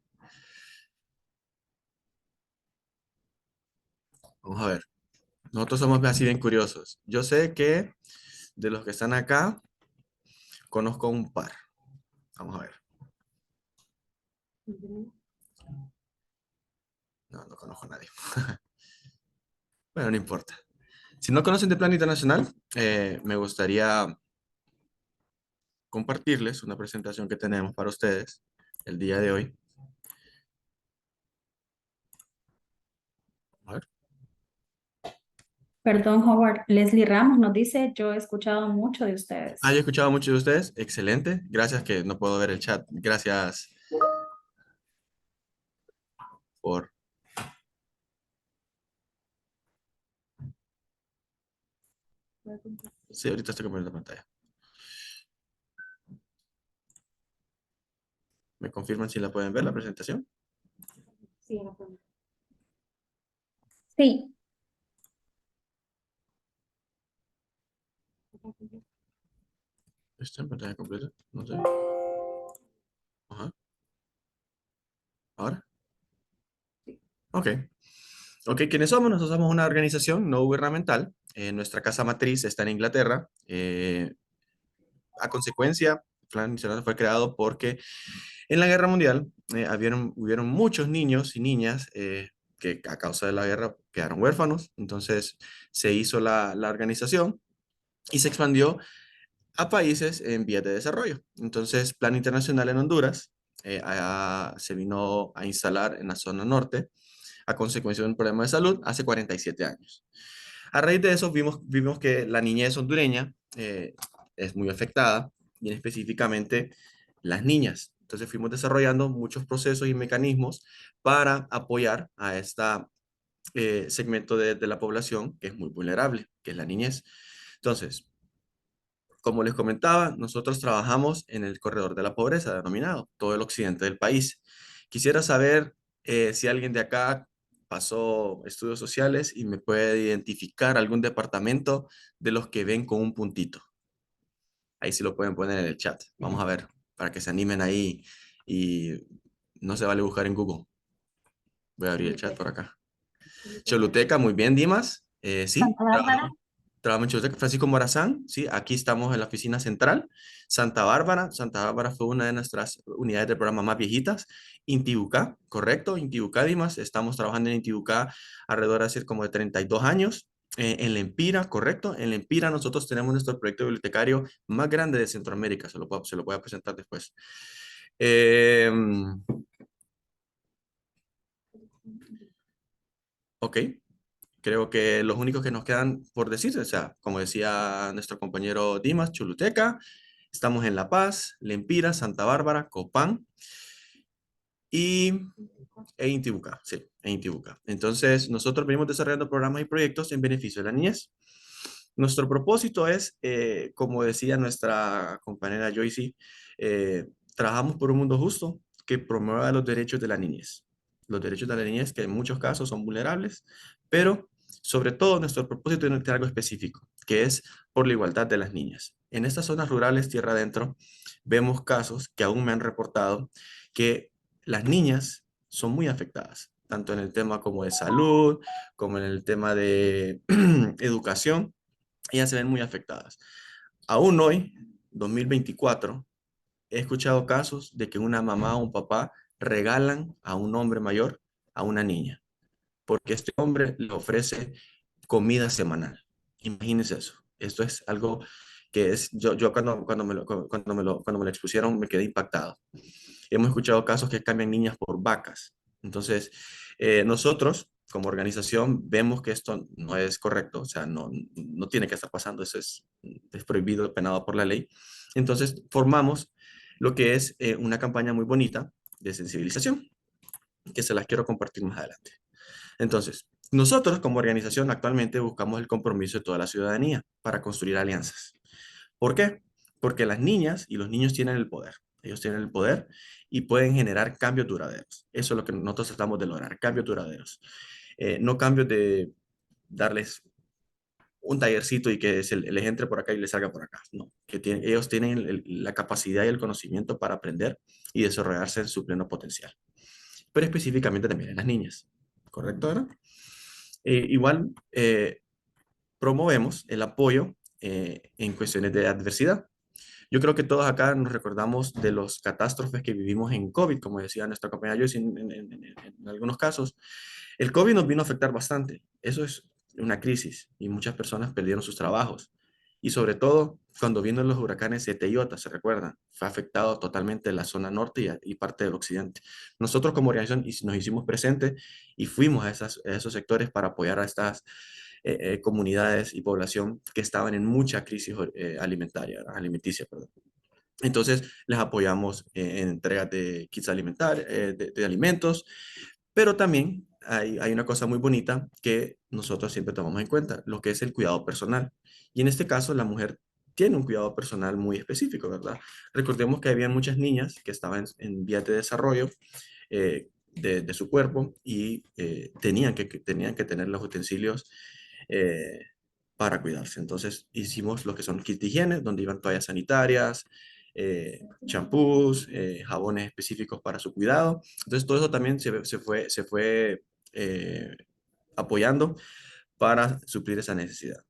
Vamos a ver. Nosotros somos así bien curiosos. Yo sé que de los que están acá, conozco un par. Vamos a ver. No conozco a nadie. Bueno, no importa. Si no conocen de Plan Internacional, me gustaría compartirles una presentación que tenemos para ustedes el día de hoy. A ver. Perdón, Howard. Leslie Ramos nos dice, yo he escuchado mucho de ustedes. Yo he escuchado mucho de ustedes. Excelente. Gracias que no puedo ver el chat. Gracias por... Sí, ahorita estoy compartiendo pantalla. ¿Me confirman si la pueden ver la presentación? Sí. Sí. ¿Está en pantalla completa? No sé. Ajá. ¿Ahora? Ok. Ok, ¿quiénes somos? Nosotros somos una organización no gubernamental. Nuestra casa matriz está en Inglaterra. A consecuencia, Plan Internacional fue creado porque en la Guerra Mundial hubieron muchos niños y niñas que a causa de la guerra quedaron huérfanos. Entonces se hizo la organización y se expandió a países en vías de desarrollo. Entonces, Plan Internacional en Honduras se vino a instalar en la zona norte a consecuencia de un problema de salud hace 47 años. A raíz de eso vimos que la niñez hondureña es muy afectada y específicamente las niñas. Entonces fuimos desarrollando muchos procesos y mecanismos para apoyar a este segmento de la población que es muy vulnerable, que es la niñez. Entonces, como les comentaba, nosotros trabajamos en el corredor de la pobreza, denominado todo el occidente del país. Quisiera saber si alguien de acá pasó estudios sociales y me puede identificar algún departamento de los que ven con un puntito. Ahí sí lo pueden poner en el chat. Vamos a ver, para que se animen ahí y no se vale buscar en Google. Voy a abrir el chat por acá. Choluteca, muy bien, Dimas. Sí, Santa Bárbara. trabajo en Choluteca. Francisco Morazán, ¿sí? Aquí estamos en la oficina central. Santa Bárbara fue una de nuestras unidades del programa más viejitas. Intibucá, correcto, Intibucá, Dimas, estamos trabajando en Intibucá alrededor de hace como de 32 años. En la Empira, correcto, en la Empira nosotros tenemos nuestro proyecto bibliotecario más grande de Centroamérica, se lo voy a presentar después. Ok, creo que los únicos que nos quedan por decir, o sea, como decía nuestro compañero Dimas, Choluteca, estamos en La Paz, Lempira, Santa Bárbara, Copán y Intibucá, sí, e Intibucá. Entonces, nosotros venimos desarrollando programas y proyectos en beneficio de la niñez. Nuestro propósito es, como decía nuestra compañera Joyce, trabajamos por un mundo justo que promueva los derechos de la niñez. Los derechos de la niñez que en muchos casos son vulnerables, pero sobre todo nuestro propósito es algo específico, que es por la igualdad de las niñas. En estas zonas rurales, tierra adentro, vemos casos que aún me han reportado que las niñas son muy afectadas, tanto en el tema como de salud, como en el tema de educación, ellas se ven muy afectadas. Aún hoy, 2024, he escuchado casos de que una mamá o un papá regalan a un hombre mayor a una niña, porque este hombre le ofrece comida semanal. Imagínense eso. Esto es algo que es, yo cuando me lo expusieron me quedé impactado. Hemos escuchado casos que cambian niñas por vacas. Entonces, nosotros como organización vemos que esto no es correcto, o sea, no tiene que estar pasando, eso es prohibido, penado por la ley. Entonces, formamos lo que es una campaña muy bonita de sensibilización, que se las quiero compartir más adelante. Entonces, nosotros como organización actualmente buscamos el compromiso de toda la ciudadanía para construir alianzas. ¿Por qué? Porque las niñas y los niños tienen el poder. Ellos tienen el poder y pueden generar cambios duraderos. Eso es lo que nosotros tratamos de lograr, cambios duraderos. No cambios de darles un tallercito y que les entre por acá y les salga por acá. No, ellos tienen la capacidad y el conocimiento para aprender y desarrollarse en su pleno potencial. Pero específicamente también en las niñas. ¿Correcto, verdad? Igual promovemos el apoyo en cuestiones de adversidad. Yo creo que todos acá nos recordamos de los catástrofes que vivimos en COVID, como decía nuestra compañera Joyce, en algunos casos. El COVID nos vino a afectar bastante. Eso es una crisis y muchas personas perdieron sus trabajos. Y sobre todo, cuando vino los huracanes Eta y Iota, ¿se recuerdan? Fue afectado totalmente la zona norte y parte del occidente. Nosotros como organización nos hicimos presentes y fuimos a esos sectores para apoyar a estas comunidades y población que estaban en mucha crisis alimenticia. Perdón. Entonces, les apoyamos en entregas de kits alimentarios, de alimentos, pero también hay una cosa muy bonita que nosotros siempre tomamos en cuenta, lo que es el cuidado personal. Y en este caso, la mujer tiene un cuidado personal muy específico, ¿verdad? Recordemos que había muchas niñas que estaban en vías de desarrollo de su cuerpo y tenían que tener los utensilios eh, para cuidarse. Entonces hicimos lo que son kits de higiene, donde iban toallas sanitarias, champús, jabones específicos para su cuidado. Entonces todo eso también se fue apoyando para suplir esa necesidad.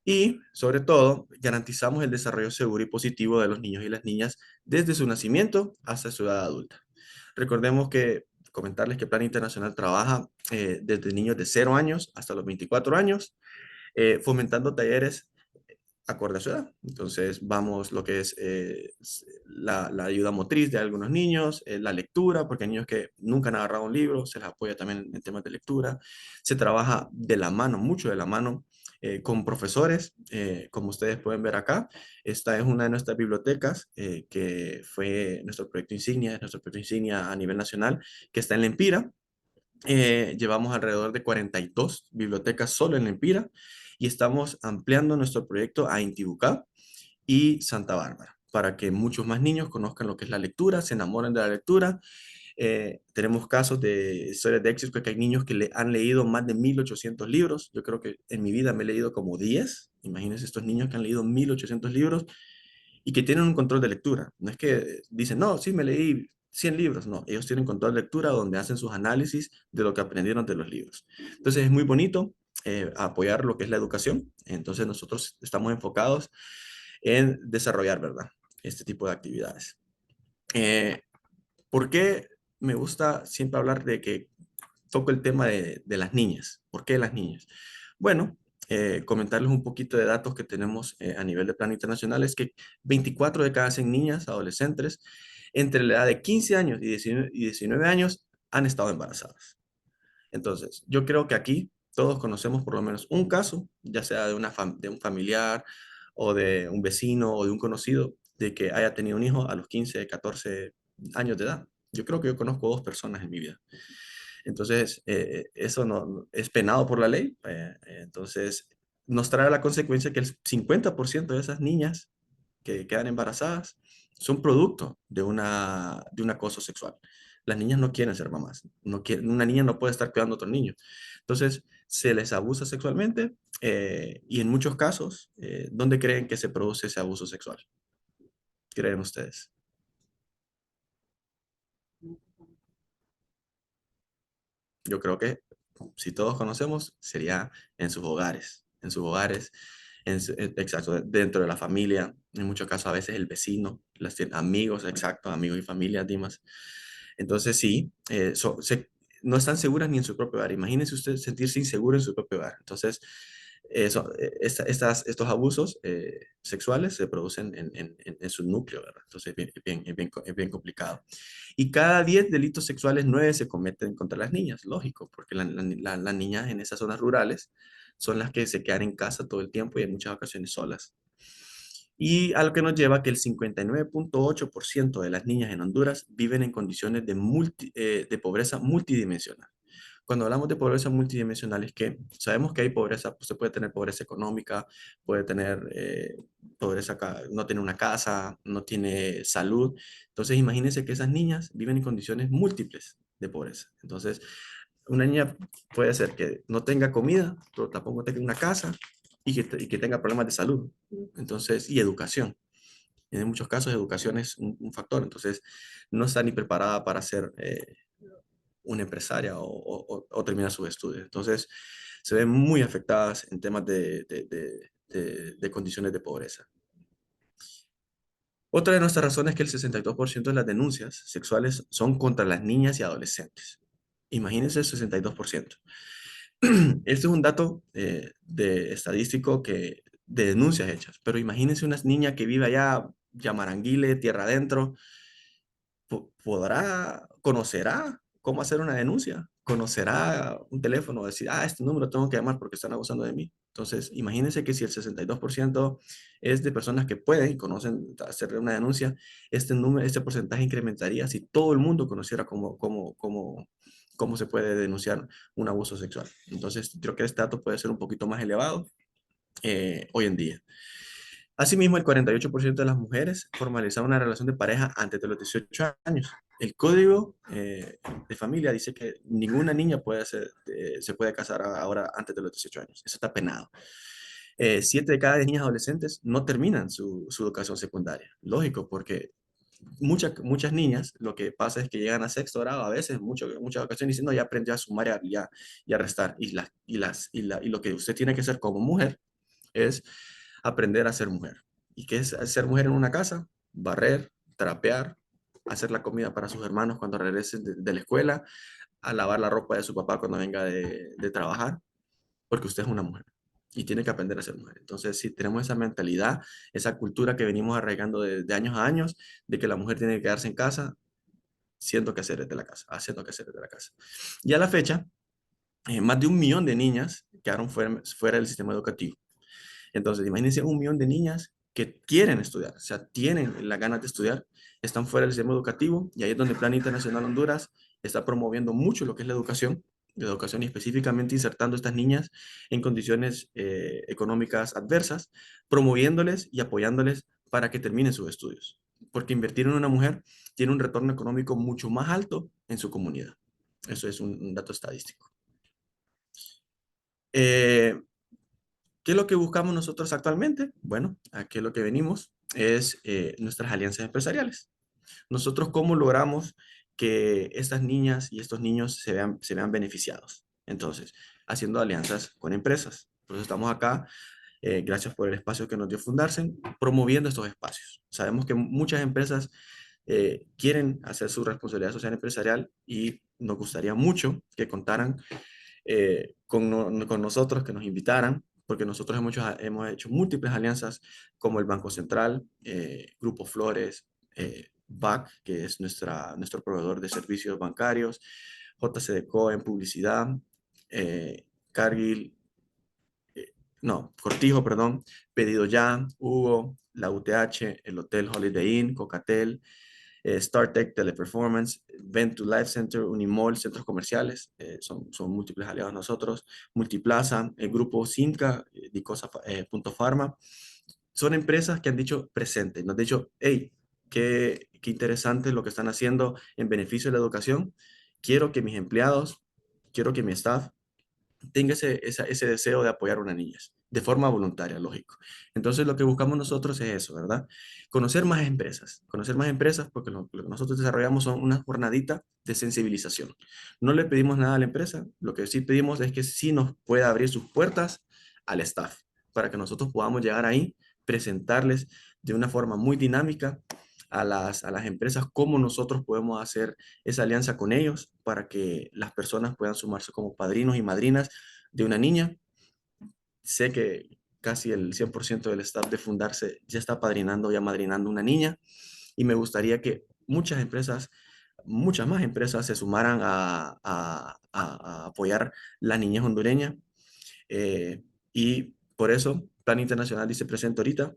Y sobre todo, garantizamos el desarrollo seguro y positivo de los niños y las niñas desde su nacimiento hasta su edad adulta. Recordemos que comentarles que Plan Internacional trabaja desde niños de 0 años hasta los 24 años, fomentando talleres acorde a su edad. Entonces, vamos lo que es la ayuda motriz de algunos niños, la lectura, porque hay niños que nunca han agarrado un libro, se les apoya también en temas de lectura. Se trabaja de la mano, mucho de la mano, con profesores, como ustedes pueden ver acá. Esta es una de nuestras bibliotecas, que fue nuestro proyecto insignia a nivel nacional, que está en la Empira. Llevamos alrededor de 42 bibliotecas solo en la Empira y estamos ampliando nuestro proyecto a Intibucá y Santa Bárbara para que muchos más niños conozcan lo que es la lectura, se enamoren de la lectura. Tenemos casos de historias de éxito que hay niños que han leído más de 1800 libros. Yo creo que en mi vida me he leído como 10. Imagínense estos niños que han leído 1800 libros y que tienen un control de lectura. No es que dicen, no, sí, me leí 100 libros. No, ellos tienen control de lectura donde hacen sus análisis de lo que aprendieron de los libros. Entonces es muy bonito a apoyar lo que es la educación. Entonces nosotros estamos enfocados en desarrollar, ¿verdad? Este tipo de actividades. ¿Por qué me gusta siempre hablar de que toco el tema de las niñas? ¿Por qué las niñas? Bueno, comentarles un poquito de datos que tenemos a nivel de plan internacional es que 24 de cada 100 niñas, adolescentes, entre la edad de 15 años y 19 años han estado embarazadas. Entonces, yo creo que aquí todos conocemos por lo menos un caso, ya sea de, de un familiar o de un vecino o de un conocido, de que haya tenido un hijo a los 15, 14 años de edad. Yo creo que yo conozco 2 personas en mi vida. Entonces, eso no es penado por la ley. Entonces, nos trae la consecuencia que el 50% de esas niñas que quedan embarazadas son producto de un acoso sexual. Las niñas no quieren ser mamás. Una niña no puede estar cuidando a otro niño. Entonces, se les abusa sexualmente y en muchos casos, ¿dónde creen que se produce ese abuso sexual? ¿Creen ustedes? Yo creo que si todos conocemos, sería en sus hogares, exacto, dentro de la familia, en muchos casos a veces el vecino, amigos, exacto, amigos y familia, Dimas. Entonces sí, no están seguras ni en su propio hogar. Imagínense usted sentirse inseguro en su propio hogar. Entonces, estos abusos sexuales se producen en su núcleo, ¿verdad? Entonces es bien complicado. Y cada 10 delitos sexuales, 9 se cometen contra las niñas, lógico, porque las niñas en esas zonas rurales son las que se quedan en casa todo el tiempo y en muchas ocasiones solas. Y a lo que nos lleva que el 59.8% de las niñas en Honduras viven en condiciones de pobreza multidimensional. Cuando hablamos de pobreza multidimensional es que sabemos que hay pobreza, pues se puede tener pobreza económica, puede tener pobreza, no tiene una casa, no tiene salud. Entonces imagínense que esas niñas viven en condiciones múltiples de pobreza. Entonces, una niña puede ser que no tenga comida, pero tampoco tenga una casa y que tenga problemas de salud. Entonces, y educación. En muchos casos, educación es un factor. Entonces, no está ni preparada para ser una empresaria o terminar sus estudios. Entonces, se ven muy afectadas en temas de condiciones de pobreza. Otra de nuestras razones es que el 62% de las denuncias sexuales son contra las niñas y adolescentes. Imagínense el 62%. Este es un dato de estadístico de denuncias hechas, pero imagínense una niña que vive allá, Yamaranguile, tierra adentro, conocerá cómo hacer una denuncia, conocerá un teléfono, decir, este número tengo que llamar porque están abusando de mí. Entonces, imagínense que si el 62% es de personas que pueden y conocen hacer una denuncia, este porcentaje incrementaría si todo el mundo conociera cómo se puede denunciar un abuso sexual. Entonces, creo que este dato puede ser un poquito más elevado hoy en día. Asimismo, el 48% de las mujeres formalizaron una relación de pareja antes de los 18 años. El código de familia dice que ninguna niña se puede casar ahora antes de los 18 años. Eso está penado. 7 de cada 10 niñas adolescentes no terminan su educación secundaria. Lógico, porque muchas niñas lo que pasa es que llegan a sexto grado a veces, muchas ocasiones diciendo, ya aprendí a sumar y a restar. Y lo que usted tiene que hacer como mujer es aprender a ser mujer. ¿Y qué es ser mujer en una casa? Barrer, trapear, hacer la comida para sus hermanos cuando regresen de la escuela, a lavar la ropa de su papá cuando venga de trabajar, porque usted es una mujer y tiene que aprender a ser mujer. Entonces, si tenemos esa mentalidad, esa cultura que venimos arraigando de años a años, de que la mujer tiene que quedarse en casa, siendo que hacer desde la casa, haciendo que hacer desde la casa. Y a la fecha, más de 1 millón de niñas quedaron fuera del sistema educativo. Entonces, imagínense 1 millón de niñas que quieren estudiar, o sea, tienen las ganas de estudiar, están fuera del sistema educativo y ahí es donde el Plan Internacional Honduras está promoviendo mucho lo que es la educación y específicamente insertando a estas niñas en condiciones económicas adversas, promoviéndoles y apoyándoles para que terminen sus estudios. Porque invertir en una mujer tiene un retorno económico mucho más alto en su comunidad. Eso es un dato estadístico. ¿Qué es lo que buscamos nosotros actualmente? Bueno, aquí lo que venimos es nuestras alianzas empresariales. Nosotros, ¿cómo logramos que estas niñas y estos niños se vean beneficiados? Entonces, haciendo alianzas con empresas. Por eso estamos acá. Gracias por el espacio que nos dio Fundarse, promoviendo estos espacios. Sabemos que muchas empresas quieren hacer su responsabilidad social empresarial y nos gustaría mucho que contaran con nosotros, que nos invitaran, porque nosotros hemos hecho múltiples alianzas como el Banco Central, Grupo Flores, BAC, que es nuestro proveedor de servicios bancarios, JCDecaux en publicidad, Cargill, no, Cortijo, perdón, Pedido Ya, Hugo, la UTH, el Hotel Holiday Inn, Cocatel, StarTech, Teleperformance, Venture Life Center, Unimall, centros comerciales, son múltiples aliados nosotros, Multiplaza, el grupo Cinca, Dicosa, Punto Pharma, son empresas que han dicho presente, nos han dicho, hey, qué interesante lo que están haciendo en beneficio de la educación, quiero que mis empleados, quiero que mi staff tenga ese deseo de apoyar a una niña, de forma voluntaria, lógico. Entonces lo que buscamos nosotros es eso, ¿verdad? Conocer más empresas porque lo que nosotros desarrollamos son una jornadita de sensibilización. No le pedimos nada a la empresa, lo que sí pedimos es que sí nos pueda abrir sus puertas al staff, para que nosotros podamos llegar ahí, presentarles de una forma muy dinámica a las empresas cómo nosotros podemos hacer esa alianza con ellos para que las personas puedan sumarse como padrinos y madrinas de una niña. Sé que casi el 100% del staff de Fundarse ya está padrinando y amadrinando una niña y me gustaría que muchas más empresas se sumaran a apoyar la niñez hondureña. Y por eso Plan Internacional dice presente ahorita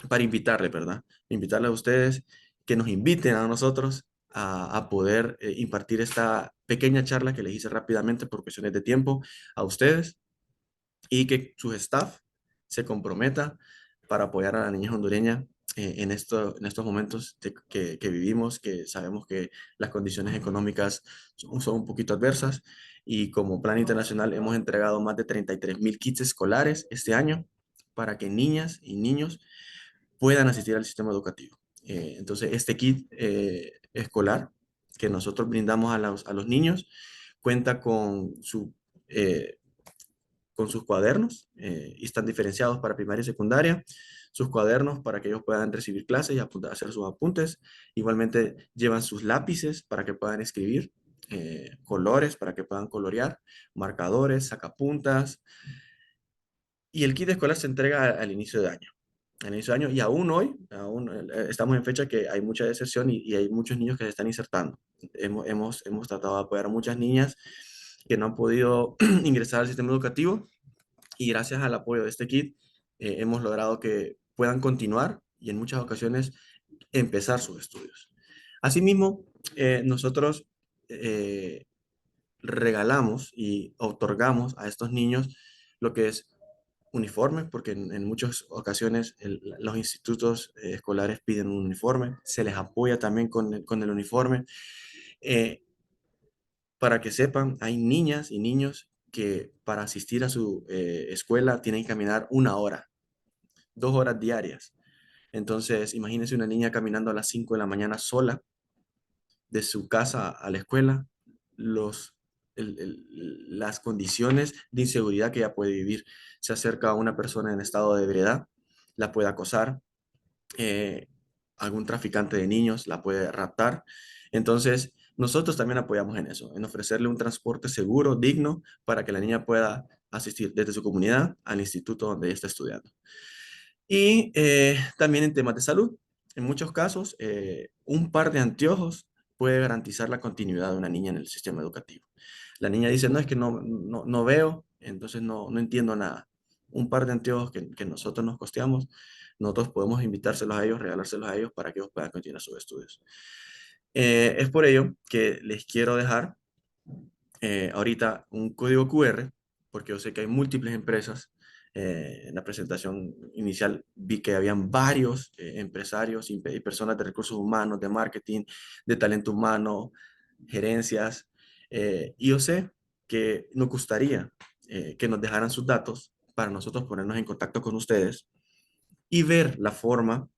para invitarle, ¿verdad? Invitarle a ustedes que nos inviten a nosotros a poder impartir esta pequeña charla que les hice rápidamente por cuestiones de tiempo a ustedes y que su staff se comprometa para apoyar a la niñez hondureña en estos momentos que vivimos, que sabemos que las condiciones económicas son un poquito adversas y como Plan Internacional hemos entregado más de 33,000 kits escolares este año para que niñas y niños puedan asistir al sistema educativo. Entonces, este kit escolar que nosotros brindamos a los niños cuenta eh, con sus cuadernos y están diferenciados para primaria y secundaria, sus cuadernos para que ellos puedan recibir clases y hacer sus apuntes. Igualmente llevan sus lápices para que puedan escribir, colores para que puedan colorear, marcadores, sacapuntas. Y el kit escolar se entrega al inicio de año. Al inicio de año y aún hoy, estamos en fecha que hay mucha deserción y hay muchos niños que se están insertando. Hemos tratado de apoyar a muchas niñas que no han podido ingresar al sistema educativo y gracias al apoyo de este kit hemos logrado que puedan continuar y en muchas ocasiones empezar sus estudios. Asimismo, nosotros regalamos y otorgamos a estos niños lo que es uniformes, porque en muchas ocasiones los institutos escolares piden un uniforme, se les apoya también con el uniforme. Para que sepan, hay niñas y niños que para asistir a su escuela tienen que caminar 1 hora, 2 horas diarias. Entonces, imagínense una niña caminando a las 5 de la mañana sola de su casa a la escuela, las condiciones de inseguridad que ella puede vivir. Se acerca a una persona en estado de ebriedad, la puede acosar, eh, algún traficante de niños la puede raptar. Entonces, nosotros también apoyamos en eso, en ofrecerle un transporte seguro, digno, para que la niña pueda asistir desde su comunidad al instituto donde ella está estudiando. Y también en temas de salud. En muchos casos, un par de anteojos puede garantizar la continuidad de una niña en el sistema educativo. La niña dice, no, es que no veo, entonces no entiendo nada. Un par de anteojos que nosotros nos costeamos, nosotros podemos invitárselos a ellos, regalárselos a ellos para que ellos puedan continuar sus estudios. Es por ello que les quiero dejar ahorita un código QR, porque yo sé que hay múltiples empresas. En la presentación inicial vi que habían varios empresarios y personas de recursos humanos, de marketing, de talento humano, gerencias. Y yo sé que nos gustaría que nos dejaran sus datos para nosotros ponernos en contacto con ustedes y ver la forma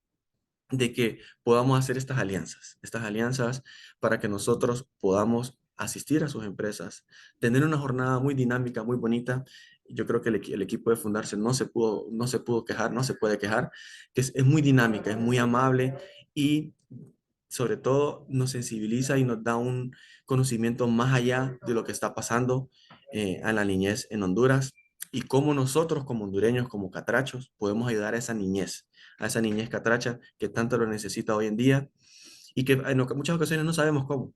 de que podamos hacer estas alianzas para que nosotros podamos asistir a sus empresas, tener una jornada muy dinámica, muy bonita. Yo creo que el equipo de Fundarse no se pudo quejar, no se puede quejar, que es muy dinámica, es muy amable y sobre todo nos sensibiliza y nos da un conocimiento más allá de lo que está pasando a la niñez en Honduras y cómo nosotros como hondureños, como catrachos, podemos ayudar a esa niñez catracha que tanto lo necesita hoy en día y que en muchas ocasiones no sabemos cómo.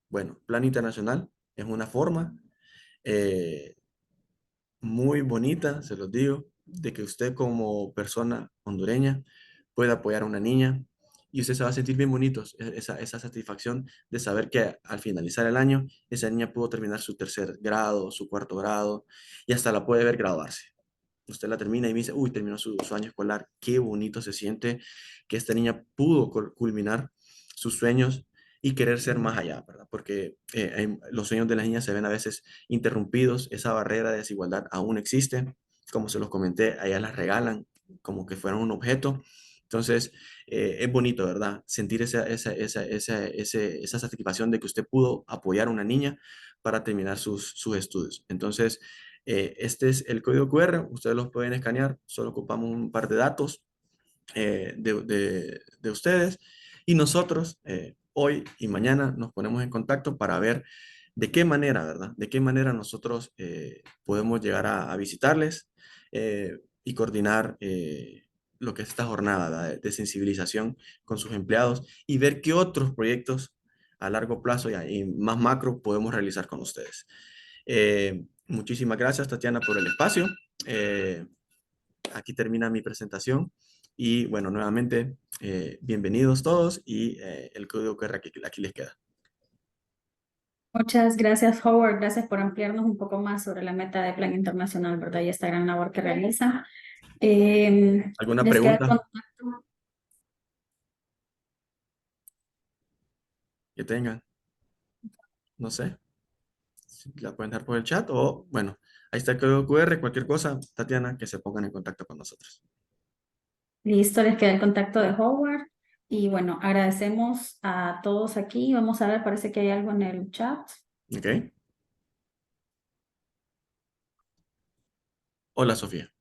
Bueno, Plan Internacional es una forma eh, muy bonita, se los digo, de que usted como persona hondureña pueda apoyar a una niña y usted se va a sentir bien bonito, esa satisfacción de saber que al finalizar el año, esa niña pudo terminar su tercer grado, su cuarto grado y hasta la puede ver graduarse. Usted la termina y me dice, uy, terminó su año escolar, qué bonito se siente que esta niña pudo culminar sus sueños y querer ser más allá, ¿verdad? Porque los sueños de las niñas se ven a veces interrumpidos, esa barrera de desigualdad aún existe, como se los comenté, allá las regalan como que fueran un objeto. Entonces, es bonito, ¿verdad? Sentir esa satisfacción de que usted pudo apoyar a una niña para terminar sus estudios. Entonces, este es el código QR, ustedes los pueden escanear, solo ocupamos un par de datos de ustedes y nosotros hoy y mañana nos ponemos en contacto para ver de qué manera, ¿verdad? De qué manera nosotros podemos llegar a visitarles y coordinar lo que es esta jornada, ¿verdad? De sensibilización con sus empleados y ver qué otros proyectos a largo plazo y más macro podemos realizar con ustedes. Muchísimas gracias, Tatiana, por el espacio. Aquí termina mi presentación y bueno, nuevamente, bienvenidos todos y el código QR aquí les queda. Muchas gracias, Howard. Gracias por ampliarnos un poco más sobre la meta de Plan Internacional, ¿verdad? Y esta gran labor que realizan. ¿Alguna Les queda el pregunta contacto. que tengan? No sé, si la pueden dar por el chat o bueno, ahí está el código QR, cualquier cosa, Tatiana, que se pongan en contacto con nosotros. Listo, les queda el contacto de Howard. Y bueno, agradecemos a todos aquí. Vamos a ver, parece que hay algo en el chat. ¿Ok? Hola, Sofía.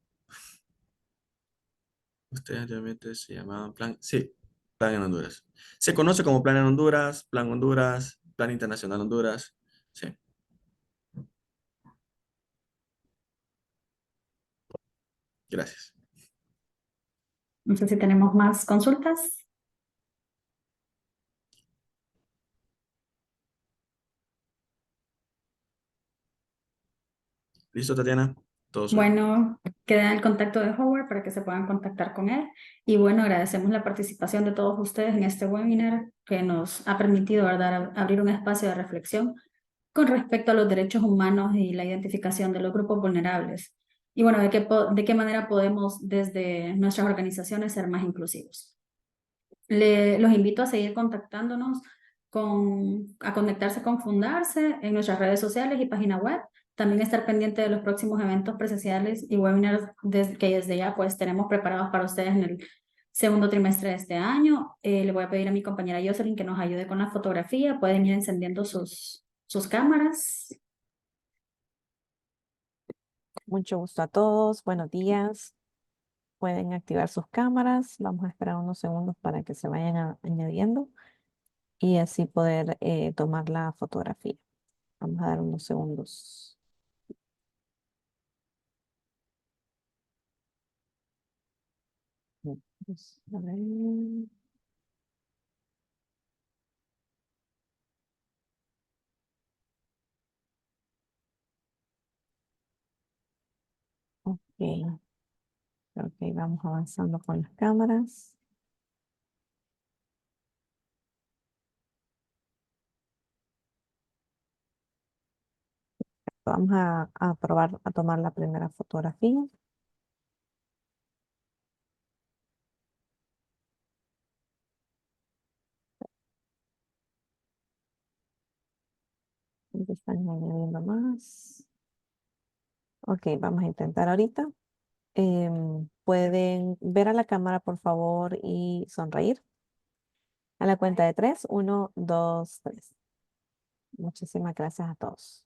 Ustedes realmente se llamaban Plan, sí, Plan en Honduras. Se conoce como Plan en Honduras, Plan Internacional Honduras, sí. Gracias. No sé si tenemos más consultas. ¿Listo, Tatiana? Todo suyo. Bueno, queda el contacto de Howard para que se puedan contactar con él. Y bueno, agradecemos la participación de todos ustedes en este webinar que nos ha permitido, ¿verdad?, abrir un espacio de reflexión con respecto a los derechos humanos y la identificación de los grupos vulnerables. Y bueno, de qué manera podemos desde nuestras organizaciones ser más inclusivos. Los invito a seguir contactándonos, a conectarse con Fundarse en nuestras redes sociales y página web. También estar pendiente de los próximos eventos presenciales y webinars que desde ya pues tenemos preparados para ustedes en el segundo trimestre de este año. Le voy a pedir a mi compañera Jocelyn que nos ayude con la fotografía. Pueden ir encendiendo sus cámaras. Mucho gusto a todos, buenos días. Pueden activar sus cámaras. Vamos a esperar unos segundos para que se vayan añadiendo y así poder tomar la fotografía. Vamos a dar unos segundos. Vamos a ver. Ok, creo que vamos avanzando con las cámaras. Vamos a probar a tomar la primera fotografía. Están añadiendo más. Ok, vamos a intentar ahorita. Pueden ver a la cámara, por favor, y sonreír. A la cuenta de 3, 1, 2, 3. Muchísimas gracias a todos.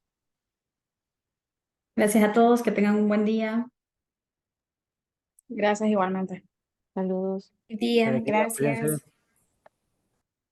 Gracias a todos, que tengan un buen día. Gracias igualmente. Saludos. Buen día, Feliz día, gracias. cuídense.